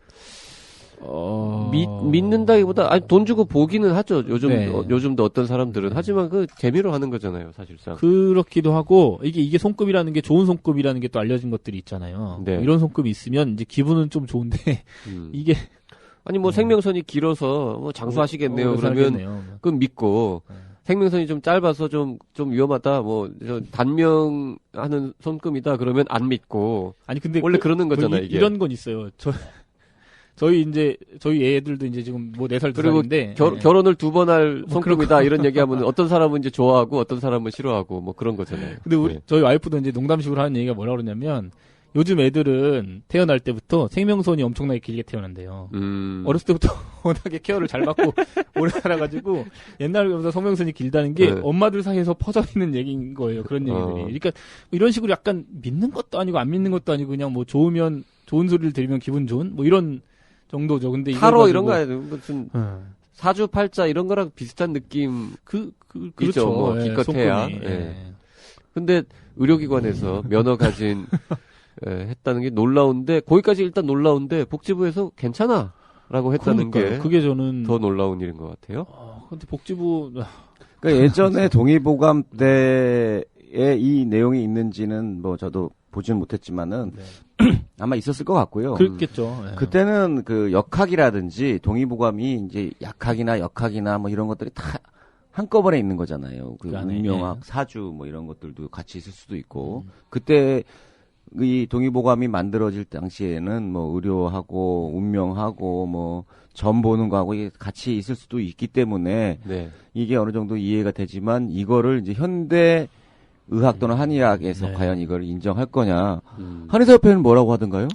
믿는다기보다, 아니, 돈 주고 보기는 하죠. 요즘도 어떤 사람들은. 하지만 그 재미로 하는 거잖아요, 사실상. 그렇기도 하고, 이게 손금이라는 게 좋은 손금이라는 게 또 알려진 것들이 있잖아요. 네. 이런 손금이 있으면 이제 기분은 좀 좋은데, 이게. 아니, 뭐 생명선이 길어서 뭐 장수하시겠네요. 그러면, 그건 믿고. 생명선이 좀 짧아서 좀 위험하다. 단명하는 손금이다. 그러면 안 믿고. 아니 근데 원래 그러는 거잖아요. 이게. 이런 건 있어요. 저희 애들도 이제 지금 뭐 4살 2살인데 결혼을 2번 할 손금이다. 이런 얘기하면 어떤 사람은 이제 좋아하고 어떤 사람은 싫어하고 뭐 그런 거잖아요. 근데 저희 와이프도 이제 농담식으로 하는 얘기가 뭐라 그러냐면 요즘 애들은 태어날 때부터 생명선이 엄청나게 길게 태어난대요. 어렸을 때부터 워낙에 케어를 잘 받고 오래 살아가지고 옛날보다 생명선이 길다는 게 엄마들 사이에서 퍼져 있는 얘기인 거예요. 그런 얘기들이. 그러니까 이런 식으로 약간 믿는 것도 아니고 안 믿는 것도 아니고 그냥 뭐 좋은 소리를 들으면 기분 좋은 뭐 이런 정도죠. 근데 타로 이런 거 아니에요. 무슨 사주팔자 이런 거랑 비슷한 느낌. 그렇죠. 뭐 기껏해야. 근데 의료기관에서 면허 가진 했다는 게 놀라운데 거기까지 일단 놀라운데 복지부에서 괜찮아라고 했다는 게 그게 저는 더 놀라운 일인 것 같아요. 근데 복지부 그러니까 예전에 동의보감 때에 이 내용이 있는지는 뭐 저도 보지는 못했지만은 아마 있었을 것 같고요. 그렇겠죠. 그때는 그 역학이라든지 동의보감이 이제 약학이나 역학이나 뭐 이런 것들이 다 한꺼번에 있는 거잖아요. 그 운명학, 사주 뭐 이런 것들도 같이 있을 수도 있고 그때 이 동의보감이 만들어질 당시에는 뭐 의료하고 운명하고 뭐 점 보는 거하고 이게 같이 있을 수도 있기 때문에 이게 어느 정도 이해가 되지만 이거를 이제 현대 의학 또는 한의학에서 과연 이걸 인정할 거냐. 한의사협회는 뭐라고 하던가요?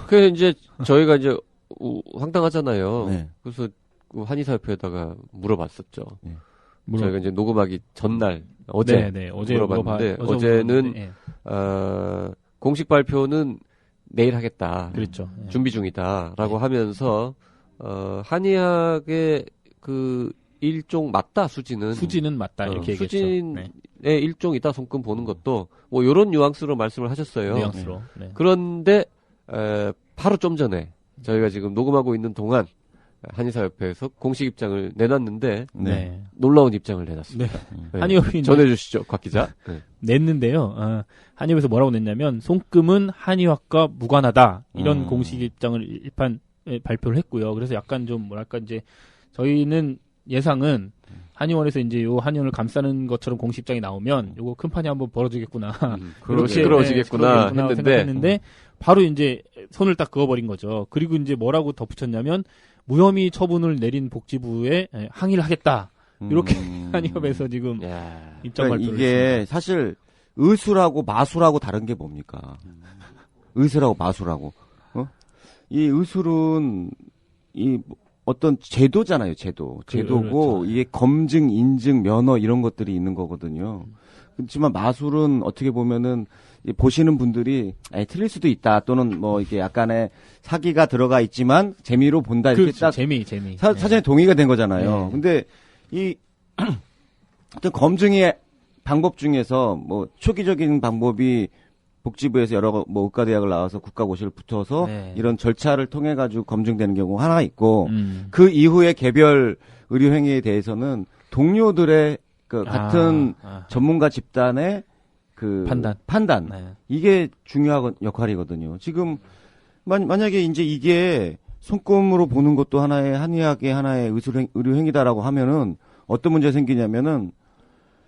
그래서 이제 저희가 이제 황당하잖아요. 그래서 그 한의사협회에다가 물어봤었죠. 예. 저희가 이제 녹음하기 전날 어제 어제 물어봤는데 어제 어제는 물어봤는데, 예. 공식 발표는 내일 하겠다. 그랬죠. 예. 준비 중이다라고 하면서 한의학의 그 일종 맞다 수지는 맞다 이렇게 얘기했죠. 수진의 일종이다 손금 보는 것도 뭐 이런 뉘앙스로 말씀을 하셨어요. 뉘앙스로. 네. 그런데 바로 좀 전에 저희가 지금 녹음하고 있는 동안 한의사협회에서 공식 입장을 내놨는데 네. 놀라운 입장을 내놨습니다. 네. 한의협이 전해주시죠, 곽 기자. 네. 냈는데요. 한의협에서 뭐라고 냈냐면 손금은 한의학과 무관하다 이런 공식 입장을 일판 발표를 했고요. 그래서 약간 좀 뭐랄까 이제 저희는 예상은 한의원에서 이제 요 한의원을 감싸는 것처럼 공식 입장이 나오면 요거 큰 판이 한번 벌어지겠구나. 시끄러워지겠구나 했는데 생각했는데 바로 이제 손을 딱 그어버린 거죠. 그리고 이제 뭐라고 덧붙였냐면 무혐의 처분을 내린 복지부에 항의를 하겠다. 이렇게 한의협에서 지금 입장 그러니까 발표를 이게 했습니다. 사실 의술하고 마술하고 다른 게 뭡니까? 의술하고 마술하고. 이 의술은 이 어떤 제도잖아요, 제도고 그렇죠. 이게 검증, 인증, 면허 이런 것들이 있는 거거든요. 그렇지만 마술은 어떻게 보면은 보시는 분들이 틀릴 수도 있다 또는 뭐 이게 약간의 사기가 들어가 있지만 재미로 본다 이렇게 그렇죠. 딱 재미. 사전에 동의가 된 거잖아요. 근데 이 어떤 검증의 방법 중에서 뭐 초기적인 방법이 복지부에서 여러 뭐 의과대학을 나와서 국가고시를 붙어서 이런 절차를 통해 가지고 검증되는 경우가 하나 있고 그 이후에 개별 의료 행위에 대해서는 동료들의 그 같은 전문가 집단의 그 판단 이게 중요한 역할이거든요. 지금 만약에 이제 이게 손금으로 보는 것도 하나의 한의학의 하나의 의료 행위다라고 하면은 어떤 문제가 생기냐면은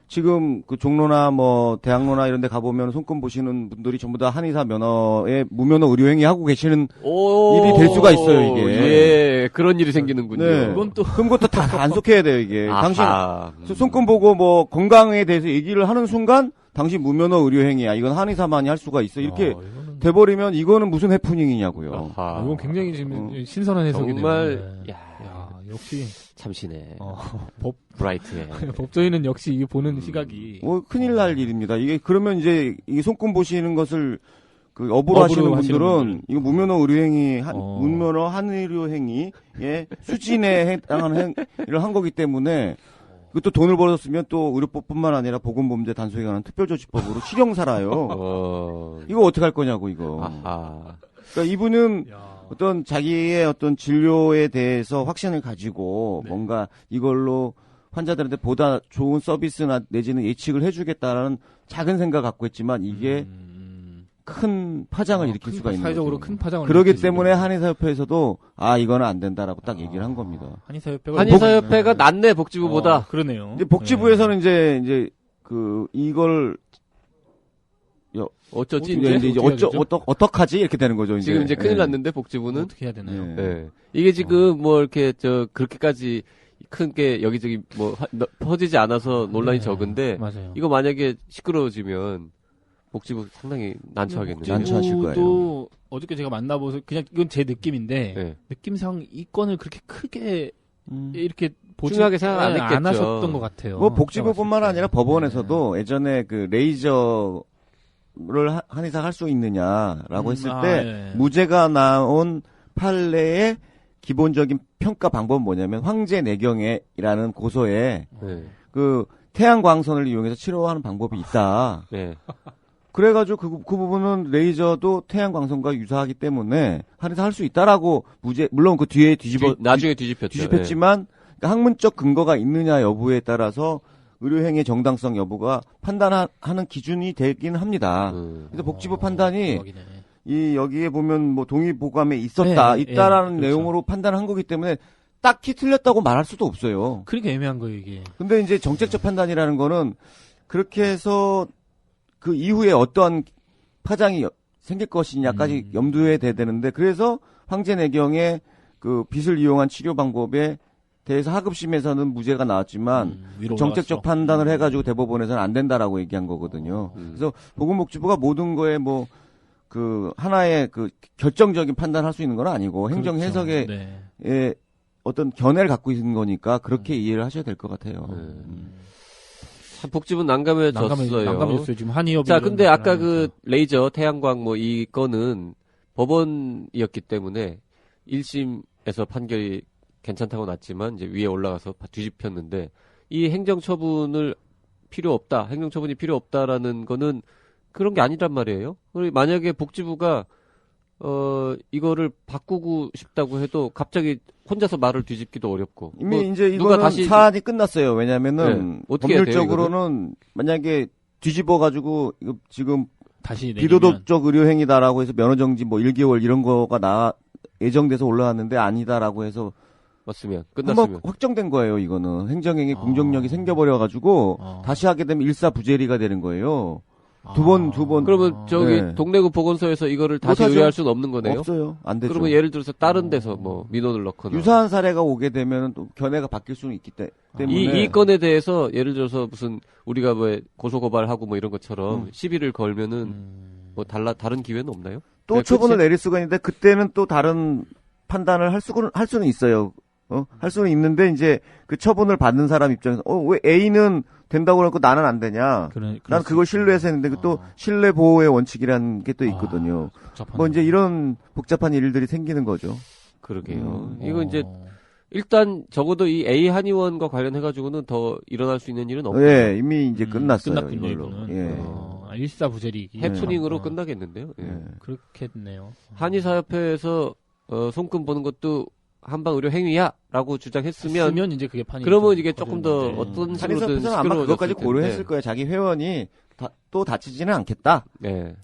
지금 그 종로나 뭐 대학로나 이런 데 가보면 손금 보시는 분들이 전부 다 한의사 면허에 무면허 의료행위 하고 계시는 일이 될 수가 있어요, 이게. 예, 그런 일이 생기는군요. 네. 그건 또 그럼 그것도 다 단속해야 돼요, 이게. 아하. 당신 손금 보고 뭐 건강에 대해서 얘기를 하는 순간 당신 무면허 의료행위야. 이건 한의사만이 할 수가 있어. 이렇게 돼버리면 이거는 무슨 해프닝이냐고요. 이건 굉장히 지금 신선한 해석이네요. 정말 야, 역시 참신해. 법 브라이트해. 법조인은 역시 이게 보는 시각이 큰일 날 일입니다. 이게 그러면 이제 이 손금 보시는 것을 그 업으로 하시는 분들은 이거 무면허 의료행위, 무면허 한의료행위의 수진에 해당하는 행위를 한 거기 때문에 그것도 돈을 벌었으면 또 의료법뿐만 아니라 보건범죄 단속에 관한 특별조치법으로 실형 살아요. 이거 어떻게 할 거냐고 이거. 그러니까 이분은 어떤 자기의 어떤 진료에 대해서 확신을 가지고 뭔가 이걸로 환자들한테 보다 좋은 서비스나 내지는 예측을 해주겠다라는 작은 생각 갖고 있지만 이게 큰 파장을 일으킬 수가 있는 사회적으로 거죠. 큰 파장을 그렇기 때문에 한의사협회에서도 이거는 안 된다라고 딱 얘기를 한 겁니다. 한의사협회가 낫네 복지부보다. 그러네요. 이제 복지부에서는 이제 그 이걸 어쩌지 이제 어떡하지 이렇게 되는 거죠. 이제. 지금 이제 큰일 났는데 복지부는 어떻게 해야 되나요? 이게 지금 뭐 이렇게 그렇게까지 큰 게 여기저기 뭐 퍼지지 않아서 논란이 적은데 맞아요. 이거 만약에 시끄러워지면 복지부 상당히 난처하겠네요. 난처하실 거예요. 또 어저께 제가 만나보서 그냥 이건 제 느낌인데 느낌상 이 건을 그렇게 크게 이렇게 중요하게 생각 안 했겠죠. 안 하셨던 것 같아요. 뭐 복지부뿐만 아니라 법원에서도 예전에 그 레이저를 한의사가 할 수 있느냐라고 했을 때 무죄가 나온 판례의 기본적인 평가 방법은 뭐냐면 황제내경이라는 고소에 그 태양광선을 이용해서 치료하는 방법이 있다. 그래가지고 그 부분은 레이저도 태양광선과 유사하기 때문에 한의사 할 수 있다라고 물론 그 뒤에 나중에 뒤집혔지만 그러니까 학문적 근거가 있느냐 여부에 따라서 의료행위의 정당성 여부가 판단하는 기준이 되긴 합니다. 그래서 복지부 판단이 여기에 보면 뭐 동의보감에 있다라는 그렇죠. 내용으로 판단한 거기 때문에 딱히 틀렸다고 말할 수도 없어요. 그러니까 애매한 거예요, 이게. 근데 이제 정책적 판단이라는 거는 그렇게 해서 그 이후에 어떠한 파장이 생길 것이냐까지 염두에 둬야 되는데 그래서 황제내경의 그 빚을 이용한 치료 방법에 대해서 하급심에서는 무죄가 나왔지만 정책적 판단을 해가지고 대법원에서는 안 된다라고 얘기한 거거든요. 그래서 보건복지부가 모든 거에 뭐 그 하나의 그 결정적인 판단할 수 있는 건 아니고 행정 해석에 어떤 견해를 갖고 있는 거니까 그렇게 이해를 하셔야 될 것 같아요. 참 복집은 난감해졌어요. 난감해졌어요. 지금 한의협이. 자, 근데 아까 하면서. 그 레이저, 태양광 뭐 이 건은 법원이었기 때문에 1심에서 판결이 괜찮다고 났지만 이제 위에 올라가서 뒤집혔는데 이 행정처분을 행정처분이 필요 없다라는 거는 그런 게 아니란 말이에요. 만약에 복지부가 이거를 바꾸고 싶다고 해도 갑자기 혼자서 말을 뒤집기도 어렵고. 이미 뭐 이제 누가 이거는 다시 사안이 끝났어요. 왜냐면은 네. 어떻게 해야 돼요, 법률적으로는 만약에 뒤집어가지고 이거 지금 다시 내리면 비도덕적 의료행위다라고 해서 면허정지 뭐 1개월 이런 거가 예정돼서 올라왔는데 아니다라고 해서 맞으면 한번 끝났으면 확정된 거예요. 이거는 행정행위 공정력이 생겨버려가지고 다시 하게 되면 일사부재리가 되는 거예요. 두 번. 그러면 저기 네. 동래구 보건소에서 이거를 다시 못하죠. 의뢰할 수는 없는 거네요. 없어요. 안 되죠. 그러면 예를 들어서 다른 데서 뭐 민원을 넣거나 유사한 사례가 오게 되면 또 견해가 바뀔 수는 있기 때문에 이 건에 대해서 예를 들어서 무슨 우리가 뭐 고소고발하고 뭐 이런 것처럼 시비를 걸면은 뭐 다른 기회는 없나요? 또 네, 처분을 그치? 내릴 수가 있는데 그때는 또 다른 판단을 할 수는 있어요. 할 수는 있는데 이제 그 처분을 받는 사람 입장에서 왜 A는 된다고 그러고 나는 안 되냐? 난 그걸 신뢰해서 했는데 또 신뢰 보호의 원칙이라는 게 또 있거든요. 뭐 이제 이런 복잡한 일들이 생기는 거죠. 그러게요. 이거 이제 일단 적어도 이 A 한의원과 관련해가지고는 더 일어날 수 있는 일은 없고 예, 이미 이제 끝났어요. 끝났군요, 이걸로. 이거는. 예. 일사부재리. 해프닝으로 끝나겠는데요. 예. 예. 그렇겠네요. 한의사협회에서 손금 보는 것도 한방 의료 행위야라고 주장했으면 했으면 이제 그게 판이 그러면 좀 이게 조금 더 거졌는데. 어떤 식으로든 한의사협회는 아마 그것까지 고려했을 거예요. 자기 회원이 또 다치지는 않겠다. 네.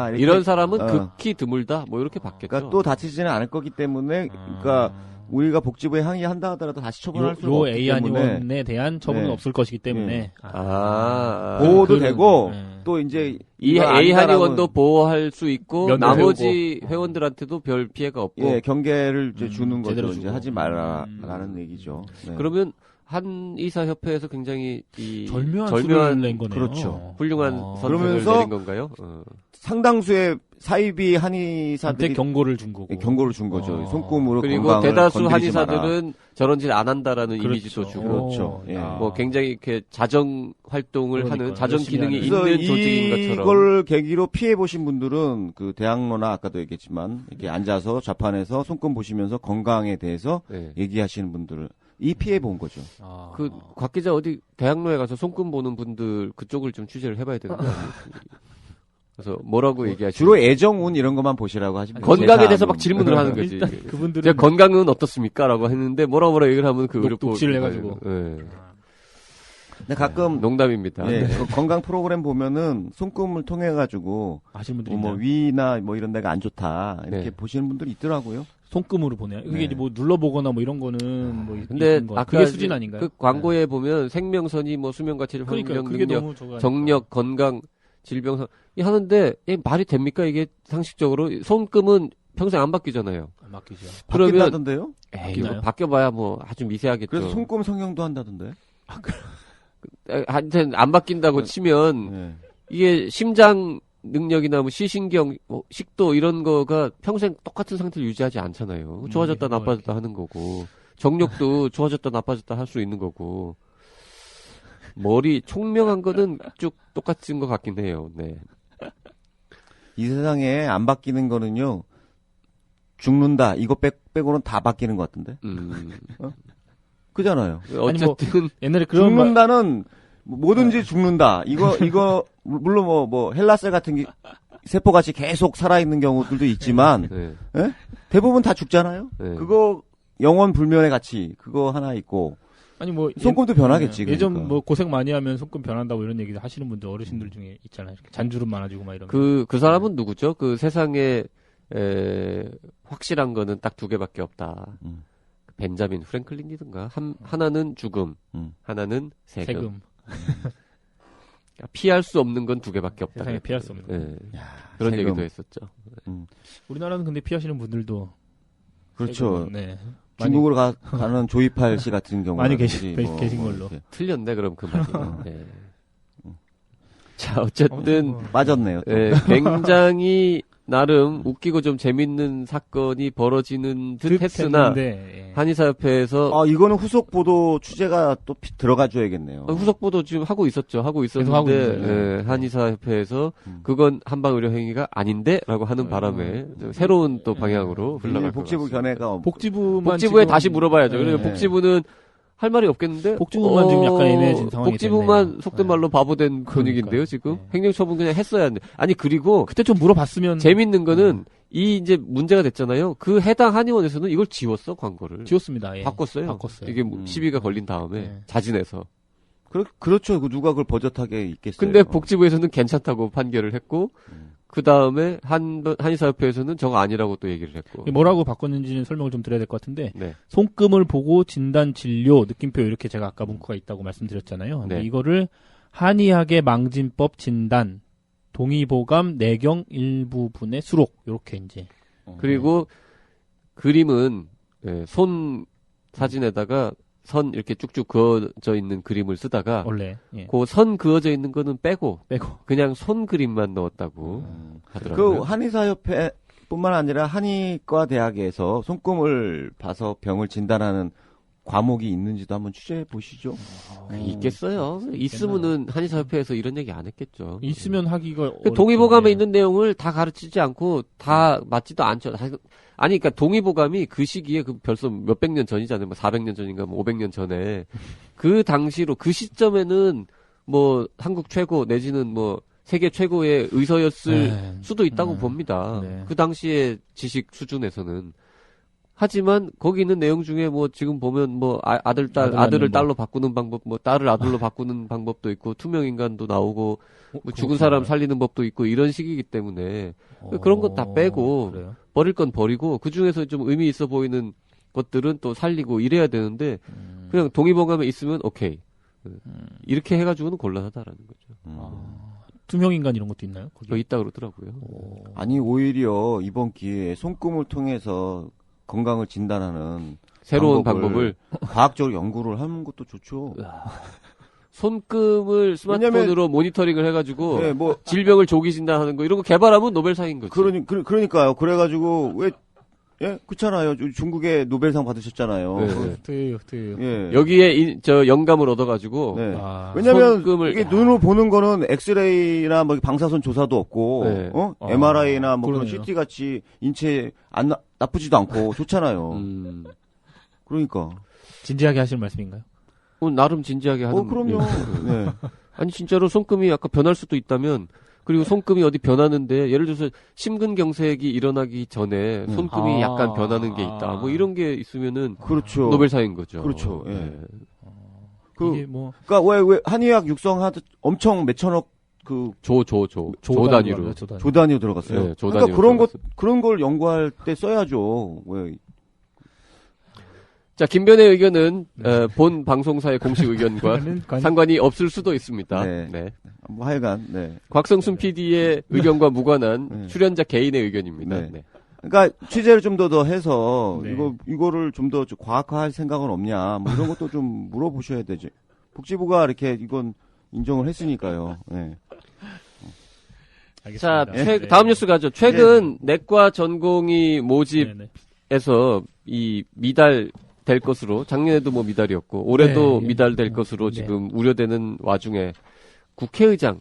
이렇게, 이런 사람은 극히 드물다. 뭐 이렇게 받겠죠. 그러니까 또 다치지는 않을 거기 때문에 그러니까 우리가 복지부에 항의한다 하더라도 다시 처분할 수가 없기 A 때문에 한의원에 대한 처분은 네. 없을 것이기 때문에 네. 그거는, 보호도 되고 네. 또 이제 이 이거 A 아니다라고 한의원도 보호할 수 있고 면도 나머지 회원들한테도 별 피해가 없고 예, 경계를 이제 주는 거죠. 제대로 이제 주고. 하지 말라라는 얘기죠. 네. 그러면 한의사협회에서 굉장히 이 절묘한 수를 낸 거네요. 그렇죠. 훌륭한 선택을 그러면서 내린 건가요? 상당수의 사이비 한의사들이 경고를 준 거고. 경고를 준 거죠. 손금으로 그리고 건강을 대다수 건드리지 마라. 한의사들은 저런 짓 안 한다라는 그렇죠. 이미지도 주고 그렇죠. 예. 뭐 굉장히 이렇게 자정 활동을 그러니까요. 하는 자정 열심히 기능이 하는. 있는 조직인 것처럼 이걸 계기로 피해 보신 분들은 그 대학로나 아까도 얘기했지만 이렇게 앉아서 좌판에서 손금 보시면서 건강에 대해서 네. 얘기하시는 분들을 이 피해 본 거죠. 그 곽 기자 어디 대학로에 가서 손금 보는 분들 그쪽을 좀 취재를 해봐야 되는 거 아니에요? 그래서 뭐라고 얘기하시죠? 주로 애정운 이런 것만 보시라고 하시면 건강에 대해서 막 질문을 하는 거지. 일단 그분들은 제가 건강은 어떻습니까라고 했는데 뭐라 얘기를 하면 그 의료 녹취를 해가지고. 예. 근데 가끔 농담입니다. 예, 네. 그 건강 프로그램 보면은 손금을 통해 가지고 아시는 분들이 뭐 있나요? 위나 뭐 이런 데가 안 좋다 이렇게 네. 보시는 분들이 있더라고요. 손금으로 보내요. 그게 네. 이제 뭐 눌러보거나 뭐 이런 거는 뭐 근데 있는 거. 아까 그게 수준 아닌가요? 그 광고에 보면 생명선이 뭐 수면과 체질, 그러니까 환경, 그게 능력, 너무 저거 정력, 건강, 질병 이 하는데 이게 말이 됩니까 이게 상식적으로 손금은 평생 안 바뀌잖아요. 맡기죠. 그러면 바뀐다던데요? 에이, 있나요? 뭐 바뀌어봐야 뭐 아주 미세하겠죠. 그래서 손금 성형도 한다던데. 한텐 안 바뀐다고 치면 예. 이게 심장 능력이나 뭐 시신경, 뭐 식도 이런 거가 평생 똑같은 상태를 유지하지 않잖아요. 좋아졌다 뭐 나빠졌다 하는 거고 정력도 좋아졌다 나빠졌다 할 수 있는 거고 머리 총명한 거는 쭉 똑같은 것 같긴 해요. 네. 이 세상에 안 바뀌는 거는요. 죽는다. 이거 빼고는 다 바뀌는 것 같은데. 그잖아요. 어쨌든 옛날에 그런 말, 죽는다는 뭐든지 죽는다. 이거 물론 뭐 헬라셀 같은 게 세포같이 계속 살아있는 경우들도 있지만 네. 예? 대부분 다 죽잖아요. 네. 그거 영원 불면의 가치 그거 하나 있고 아니 뭐 손금도 변하겠지. 예전 그러니까. 뭐 고생 많이 하면 손금 변한다고 이런 얘기 하시는 분들 어르신들 중에 있잖아요. 이렇게 잔주름 많아지고 막 이런. 그 사람은 누구죠? 그 세상에 확실한 거는 딱 두 개밖에 없다. 벤자민 프랭클린이든가 하나는 죽음, 하나는 세금. 피할 수 없는 건 두 개밖에 없다. 세상에 피할 수 없는. 네. 그런 세금. 얘기도 했었죠. 우리나라는 근데 피하시는 분들도 그렇죠. 세금은, 네. 중국으로 가는 조이팔 씨 같은 경우 많이 계신 걸로. 틀렸네 그럼 그 말이. 네. 자 어쨌든 빠졌네요. 또. 굉장히 나름 웃기고 좀 재밌는 사건이 벌어지는 듯 했으나 했는데, 예. 한의사협회에서 이거는 후속 보도 취재가 또 들어가줘야겠네요. 후속 보도 지금 하고 있었죠. 하고 계속 하고 있었는데 있어요. 예, 한의사협회에서 그건 한방의료행위가 아닌데라고 하는 바람에 새로운 또 방향으로 흘러갈 것 복지부 같습니다. 견해가 복지부에 복지부에 다시 물어봐야죠. 네. 그래서 복지부는 할 말이 없겠는데 복지부만 지금 약간 애매해진 상황이 복지부만 됐네요. 속된 말로 바보된 그러니까요. 분위기인데요. 지금 네. 행정처분 그냥 했어야 하는데 아니 그리고 그때 좀 물어봤으면 재밌는 거는 이 이제 문제가 됐잖아요. 그 해당 한의원에서는 이걸 지웠어 광고를. 지웠습니다. 예. 바꿨어요. 이게 시비가 걸린 다음에 네. 자진해서. 그렇죠. 누가 그걸 버젓하게 있겠어요. 근데 복지부에서는 괜찮다고 판결을 했고 그 다음에 한의사협회에서는 저거 아니라고 또 얘기를 했고. 뭐라고 바꿨는지는 설명을 좀 드려야 될 것 같은데 네. 손금을 보고 진단 진료 느낌표 이렇게 제가 아까 문구가 있다고 말씀드렸잖아요. 근데 네. 이거를 한의학의 망진법 진단 동의보감 내경 일부분의 수록 이렇게 이제 그리고 그림은 예, 손 사진에다가 선 이렇게 쭉쭉 그어져 있는 그림을 쓰다가 원래 예. 그 선 그어져 있는 거는 빼고 빼고 그냥 손 그림만 넣었다고 그 하더라고요. 한의사협회 뿐만 아니라 한의과 대학에서 손금을 봐서 병을 진단하는 과목이 있는지도 한번 취재해 보시죠. 있겠어요. 있으면은 한의사협회에서 이런 얘기 안 했겠죠. 있으면 하기가 그 동의보감에 어렵죠. 예. 있는 내용을 다 가르치지 않고 다 맞지도 않죠. 아니, 그러니까 동의보감이 그 시기에 그 벌써 몇백 년 전이잖아요. 뭐 400년 전인가 뭐 500년 전에 그 당시로 그 시점에는 뭐 한국 최고 내지는 뭐 세계 최고의 의사였을 네. 수도 있다고 봅니다. 네. 그 당시의 지식 수준에서는. 하지만 거기 있는 내용 중에 뭐 지금 보면 뭐 아들을 낳는 딸로 바꾸는 방법, 뭐 딸을 아들로 바꾸는 방법도 있고 투명 인간도 나오고 뭐 죽은 그렇구나. 사람 살리는 법도 있고 이런 식이기 때문에 그런 거 다 빼고 그래요? 버릴 건 버리고 그 중에서 좀 의미 있어 보이는 것들은 또 살리고 이래야 되는데 그냥 동의보감에 있으면 오케이 이렇게 해가지고는 곤란하다라는 거죠. 투명 인간 이런 것도 있나요? 거기? 있다 그러더라고요. 아니 오히려 이번 기회에 손금을 통해서 건강을 진단하는 새로운 방법을 과학적으로 연구를 하는 것도 좋죠. 손금을 스마트폰으로 모니터링을 해가지고 네, 뭐 질병을 조기 진단하는 거 이런 거 개발하면 노벨상인 거지. 그러니까요. 그래가지고 그렇잖아요. 중국에 노벨상 받으셨잖아요. 네. 트유. 예. 여기에 영감을 얻어가지고 네. 아, 왜냐면 손금을- 이게 눈으로 보는 거는 엑스레이나 뭐 방사선 조사도 없고 네. MRI나 뭐 그런 그러네요. CT 같이 인체 나쁘지도 않고 좋잖아요. 그러니까. 진지하게 하실 말씀인가요? 나름 진지하게 하는. 그럼요. 예. 네. 아니 진짜로 손금이 아까 변할 수도 있다면 그리고 손금이 어디 변하는데 예를 들어서 심근경색이 일어나기 전에 손금이 약간 변하는 게 있다. 뭐 이런 게 있으면은 그렇죠. 노벨상인 거죠. 그렇죠. 예. 네. 이게 뭐 그러니까 왜 한의학 육성하듯 엄청 몇천억 조 단위로. 조 단위로 들어갔어요. 네, 조 그러니까 단위로 그런 걸 연구할 때 써야죠. 왜? 자, 김변의 의견은 본 방송사의 공식 의견과 상관이 없을 수도 있습니다. 네. 네. 뭐 하여간 네. 곽성순 PD의 의견과 무관한 네. 출연자 개인의 의견입니다. 네. 네. 그러니까 취재를 좀 더 해서 네. 이거를 좀 더 과학화할 생각은 없냐 뭐 이런 것도 좀 물어보셔야 되지. 복지부가 이렇게 이건 인정을 했으니까요. 네. 자, 알겠습니다. 다음 뉴스 가죠. 최근 내과 전공의 모집에서 네네. 이 미달될 것으로 작년에도 뭐 미달이었고 올해도 네. 미달될 것으로 네. 지금 우려되는 와중에 국회의장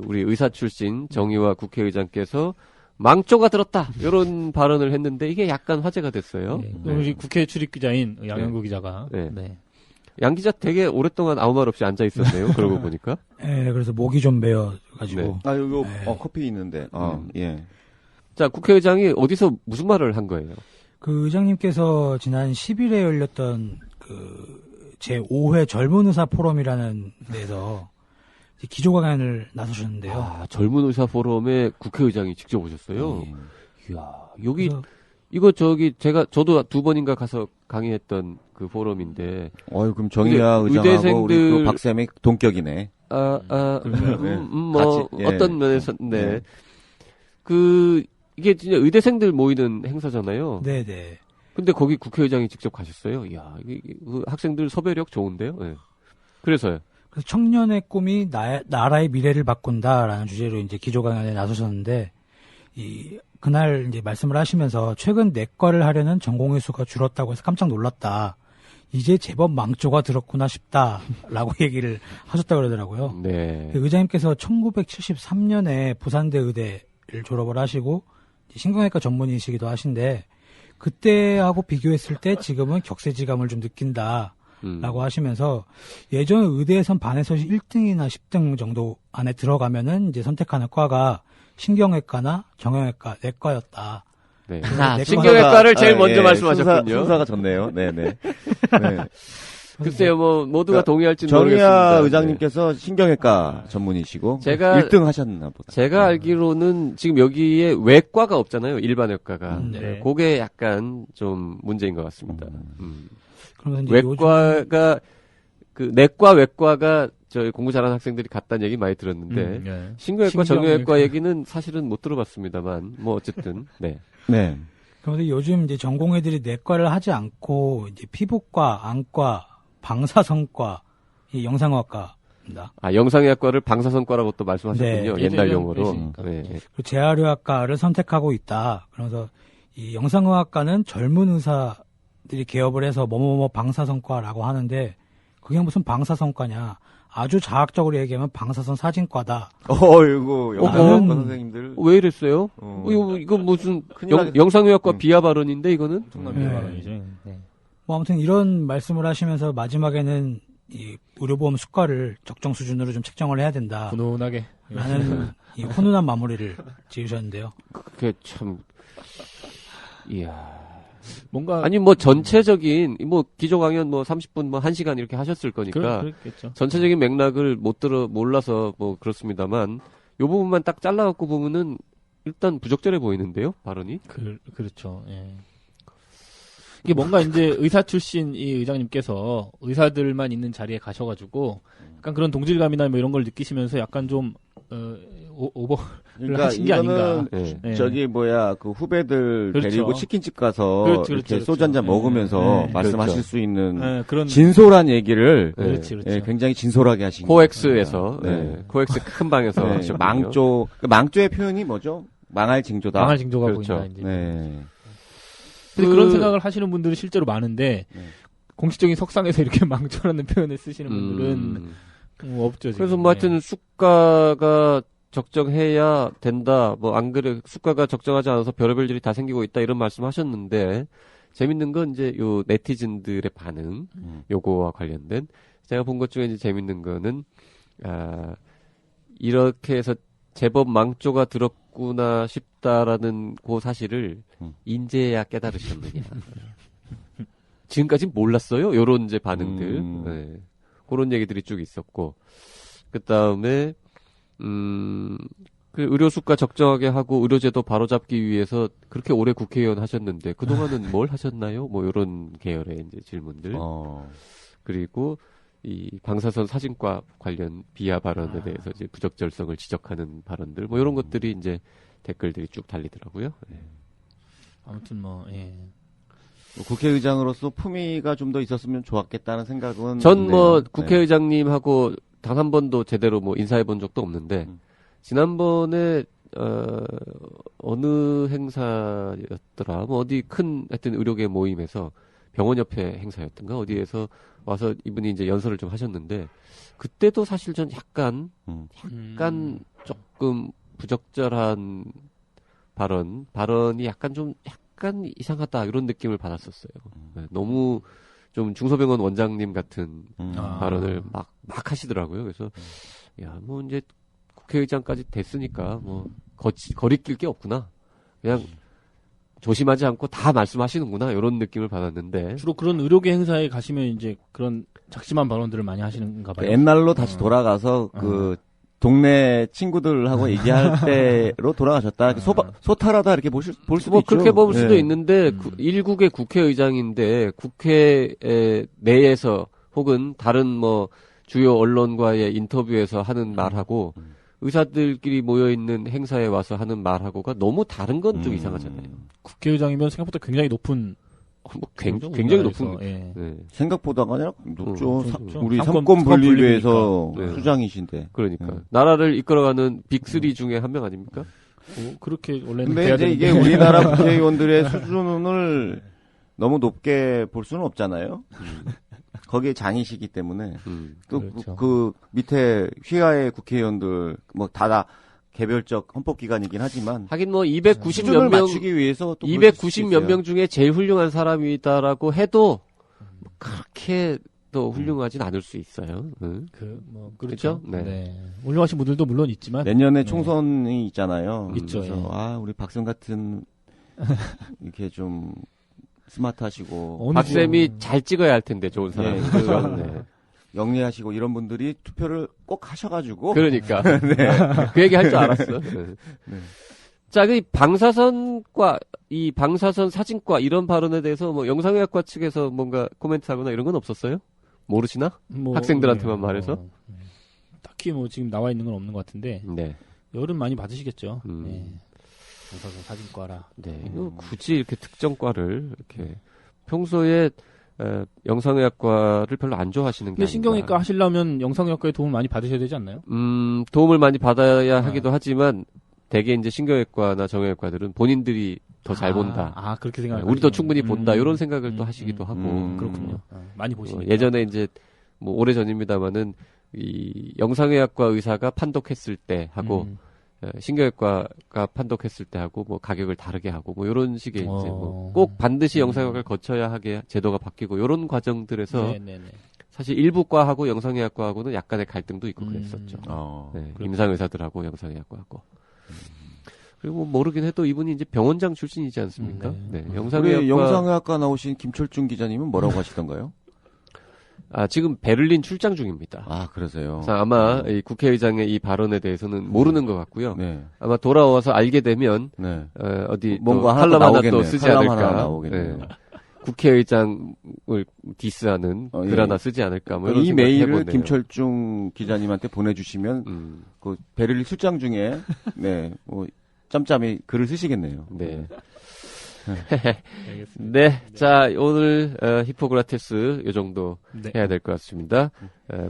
우리 의사 출신 정의화 국회의장께서 망조가 들었다 이런 발언을 했는데 이게 약간 화제가 됐어요. 네. 우리 국회 출입 기자인 양현구 기자가 네. 네. 양 기자 되게 오랫동안 아무 말 없이 앉아 있었네요. 그러고 보니까. 네, 그래서 목이 좀 메어가지고. 네. 아 이거 네. 커피 있는데. 예. 자, 국회의장이 어디서 무슨 말을 한 거예요? 그 의장님께서 지난 10일에 열렸던 그 제5회 젊은 의사 포럼이라는 데서 이제 기조 강연을 나서셨는데요. 아, 젊은 의사 포럼에 국회의장이 직접 오셨어요. 이야, 여기 그래서 이거 저도 2번인가 가서 강의했던 그 포럼인데. 그럼 정의아 근데 의장하고 우리 의대생들- 또 박쌤이 동격이네. 뭐 같이, 예. 어떤 면에서 네. 예. 이게 진짜 의대생들 모이는 행사잖아요. 네네. 근데 거기 국회의장이 직접 가셨어요. 이야, 그 학생들 섭외력 좋은데요. 네. 그래서요. 그래서 청년의 꿈이 나라의 미래를 바꾼다라는 주제로 이제 기조 강연에 나서셨는데 그날 이제 말씀을 하시면서 최근 내과를 하려는 전공의 수가 줄었다고 해서 깜짝 놀랐다. 이제 제법 망조가 들었구나 싶다라고 얘기를 하셨다고 그러더라고요. 네. 의장님께서 1973년에 부산대 의대를 졸업을 하시고 신경외과 전문의시기도 하신데 그때하고 비교했을 때 지금은 격세지감을 좀 느낀다라고 하시면서 예전 의대에선 반에서 1등이나 10등 정도 안에 들어가면은 이제 선택하는 과가 신경외과나 정형외과, 내과였다. 네. 내과가- 신경외과를 제일 먼저 예, 말씀하셨군요. 순서가 좋네요. 네네. 네. 글쎄요, 뭐 모두가 동의할지는 정의아 모르겠습니다. 의장님께서 신경외과 전문의시고 제가- 1등 하셨나 보다. 제가 알기로는 지금 여기에 외과가 없잖아요. 일반 외과가. 네. 그게 약간 좀 문제인 것 같습니다. 그러면서 이제 외과가 그 내과 외과가 저희 공부 잘하는 학생들이 갔다는 얘기 많이 들었는데 네. 신경외과, 신경외과. 정형외과 얘기는 사실은 못 들어봤습니다만 뭐 어쨌든 네. 네. 그런데 요즘 이제 전공의들이 내과를 하지 않고 이제 피부과, 안과, 방사선과, 이 영상의학과입니다. 아 영상의학과를 방사선과라고 또 말씀하셨군요. 네. 옛날 예전 용어로. 예전이니까. 네. 그리고 재활의학과를 선택하고 있다. 그래서 이 영상의학과는 젊은 의사들이 개업을 해서 뭐뭐뭐 방사선과라고 하는데 그게 무슨 방사선과냐. 아주 자학적으로 얘기하면 방사선 사진과다. 어이구, 영상학과 그건- 선생님들. 왜 이랬어요? 어. 이거 무슨 큰일 나겠다. 영상의학과 비하 발언인데 이거는? 엄청난 네. 비발언이죠. 네. 뭐 아무튼 이런 말씀을 하시면서 마지막에는 이 의료보험 수가를 적정 수준으로 좀 책정을 해야 된다. 훈훈하게. 라는 이 훈훈한 마무리를 지으셨는데요. 그게 참 이야. 뭔가 아니 뭐 전체적인 뭐 기조 강연 뭐 30분 뭐 1시간 이렇게 하셨을 거니까 그렇겠죠. 전체적인 맥락을 몰라서 뭐 그렇습니다만 요 부분만 딱 잘라 갖고 보면은 일단 부적절해 보이는데요, 발언이. 그렇죠. 예. 이게 뭔가 이제 의사 출신 이 의장님께서 의사들만 있는 자리에 가셔가지고 약간 그런 동질감이나 뭐 이런 걸 느끼시면서 약간 좀 오버를 그러니까 하신 게 아닌가. 네. 네. 저기 그 후배들 그렇죠. 데리고 치킨집 가서 그렇죠, 이렇게 그렇죠, 소주 한잔 그렇죠. 먹으면서 네, 말씀하실 그렇죠. 수 있는 예, 그런 진솔한 얘기를 네. 그렇지, 그렇죠. 예, 굉장히 진솔하게 하신 코엑스에서 네. 네. 코엑스 큰 방에서 네, 하셨군요. 망조의 표현이 뭐죠? 망할 징조다. 망할 징조가 그렇죠. 보인다. 이제. 네. 근데 그런 생각을 하시는 분들이 실제로 많은데 네. 공식적인 석상에서 이렇게 망조라는 표현을 쓰시는 분들은 없죠. 지금. 그래서 뭐 하여튼 수가가 적정해야 된다. 뭐 안 그래 수가가 적정하지 않아서 별의별 일이 다 생기고 있다 이런 말씀하셨는데 재밌는 건 이제 요 네티즌들의 반응 요거와 관련된 제가 본 것 중에 이제 재밌는 거는 이렇게 해서 제법 망조가 들었구나 싶다라는 그 사실을 인제야 깨달으셨느냐. 지금까지 몰랐어요. 요런 이제 반응들. 네. 그런 얘기들이 쭉 있었고 그 다음에 그 의료 수가 적정하게 하고 의료제도 바로잡기 위해서 그렇게 오래 국회의원 하셨는데 그동안은 뭘 하셨나요? 뭐 이런 계열의 이제 질문들. 그리고 이 방사선 사진과 관련 비하 발언에 대해서 이제 부적절성을 지적하는 발언들 뭐 이런 것들이 이제 댓글들이 쭉 달리더라고요. 네. 아무튼 뭐 예. 국회의장으로서 품위가 좀 더 있었으면 좋았겠다는 생각은 전 뭐 네. 국회의장님하고 단 한 번도 제대로 뭐 인사해 본 적도 없는데 지난번에 어느 행사였더라 뭐 어디 큰 하여튼 의료계 모임에서 병원협회 행사였던가 어디에서 와서 이분이 이제 연설을 좀 하셨는데 그때도 사실 전 약간 조금 부적절한 발언이 약간 이상하다 이런 느낌을 받았었어요. 네, 너무 좀 중소병원 원장님 같은 발언을 막 하시더라고요. 그래서 야, 뭐 이제 국회의장까지 됐으니까 뭐 거리낄 게 없구나. 그냥 조심하지 않고 다 말씀하시는구나 이런 느낌을 받았는데 주로 그런 의료계 행사에 가시면 이제 그런 작심한 발언들을 많이 하시는가 봐요. 옛날로 다시 돌아가서 그 동네 친구들하고 얘기할 때로 돌아가셨다. 소탈하다 이렇게 볼 수도 뭐 있죠. 그렇게 볼 수도 예. 있는데 일국의 국회의장인데 국회 내에서 혹은 다른 뭐 주요 언론과의 인터뷰에서 하는 말하고 의사들끼리 모여 있는 행사에 와서 하는 말하고가 너무 다른 건 좀 이상하잖아요. 국회의장이면 생각보다 굉장히 높은 뭐 굉장히 높은 예. 네. 생각보다가 아니라 높죠. 높죠. 우리 상권 삼권분립위에서 분립이니까. 네. 수장이신데. 그러니까 나라를 이끌어가는 빅3 중에 한 명 아닙니까? 그렇게 원래는 근데 돼야 이제 이게 되는데. 우리나라 국회의원들의 수준을 너무 높게 볼 수는 없잖아요. 거기에 장이시기 때문에 또 그렇죠. 그 밑에 휘하의 국회의원들 뭐 다 개별적 헌법기관이긴 하지만 하긴 뭐 290 수준을 몇 명, 맞추기 위해서 또 290 몇 명 중에 제일 훌륭한 사람이다라고 해도 그렇게 또 훌륭하진 않을 수 있어요. 응? 그렇죠. 그렇죠? 네. 네. 훌륭하신 분들도 물론 있지만 내년에 총선이 있잖아요. 있죠, 그래서 예. 우리 박선 같은 이렇게 좀 스마트하시고 박쌤이 잘 찍어야 할 텐데 좋은 사람. 예, 네. 영리하시고 이런 분들이 투표를 꼭 하셔가지고 그러니까 그 얘기 할 줄 알았어. 네. 자, 그 방사선과 이 방사선 사진과 이런 발언에 대해서 뭐 영상의학과 측에서 뭔가 코멘트하거나 이런 건 없었어요? 모르시나? 뭐, 학생들한테만 말해서? 딱히 뭐 지금 나와 있는 건 없는 것 같은데 네. 열은 많이 받으시겠죠. 네. 방사선 사진과라. 네. 이거 굳이 이렇게 특정과를 이렇게 평소에 영상의학과를 별로 안 좋아하시는 게 근데 신경외과 하시려면 영상의학과에 도움을 많이 받으셔야 되지 않나요? 도움을 많이 받아야 하기도 하지만 대개 이제 신경외과나 정형외과들은 본인들이 더 잘 본다. 그렇게 생각하시면 우리도 충분히 본다. 이런 생각을 또 하시기도 하고. 그렇군요. 많이 보시니까. 예전에 이제 뭐 오래 전입니다만은 이 영상의학과 의사가 판독했을 때 하고 신경외과가 판독했을 때 하고 뭐 가격을 다르게 하고 뭐 이런 식의 이제 뭐 꼭 반드시 영상의학과를 거쳐야 하게 제도가 바뀌고 이런 과정들에서 네네네. 사실 일부 과하고 영상의학과하고는 약간의 갈등도 있고 그랬었죠. 네, 임상의사들하고 영상의학과하고. 그리고 뭐 모르긴 해도 이분이 이제 병원장 출신이지 않습니까? 네. 우리 영상의학과 나오신 김철중 기자님은 뭐라고 하시던가요? 지금 베를린 출장 중입니다. 그러세요. 자, 아마 이 국회의장의 이 발언에 대해서는 모르는 것 같고요. 네. 아마 돌아와서 알게 되면 네. 어디 뭔가 칼럼 하나 또 쓰지 칼럼 않을까. 하나 나오겠네요. 네. 국회의장을 디스하는 글 하나 쓰지 않을까. 뭐 이런 이 생각 메일을 해보네요. 김철중 기자님한테 보내주시면 그 베를린 출장 중에 뭐 짬짬이 글을 쓰시겠네요. 네. 네. 자, 오늘 히포크라테스 요 정도 해야 될 것 같습니다.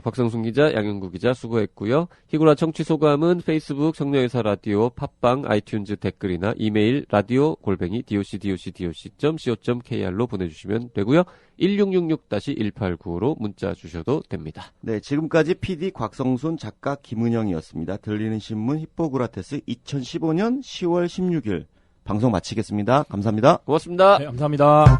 곽성순 기자, 양현구 기자 수고했고요. 히구라 청취 소감은 페이스북 성령의사 라디오, 팟빵, 아이튠즈 댓글이나 이메일 radio@docdoc.co.kr로 보내주시면 되고요. 1666-1895로 문자 주셔도 됩니다. 네, 지금까지 PD 곽성순 작가 김은영이었습니다. 들리는 신문 히포크라테스 2015년 10월 16일 방송 마치겠습니다. 감사합니다. 고맙습니다. 네, 감사합니다.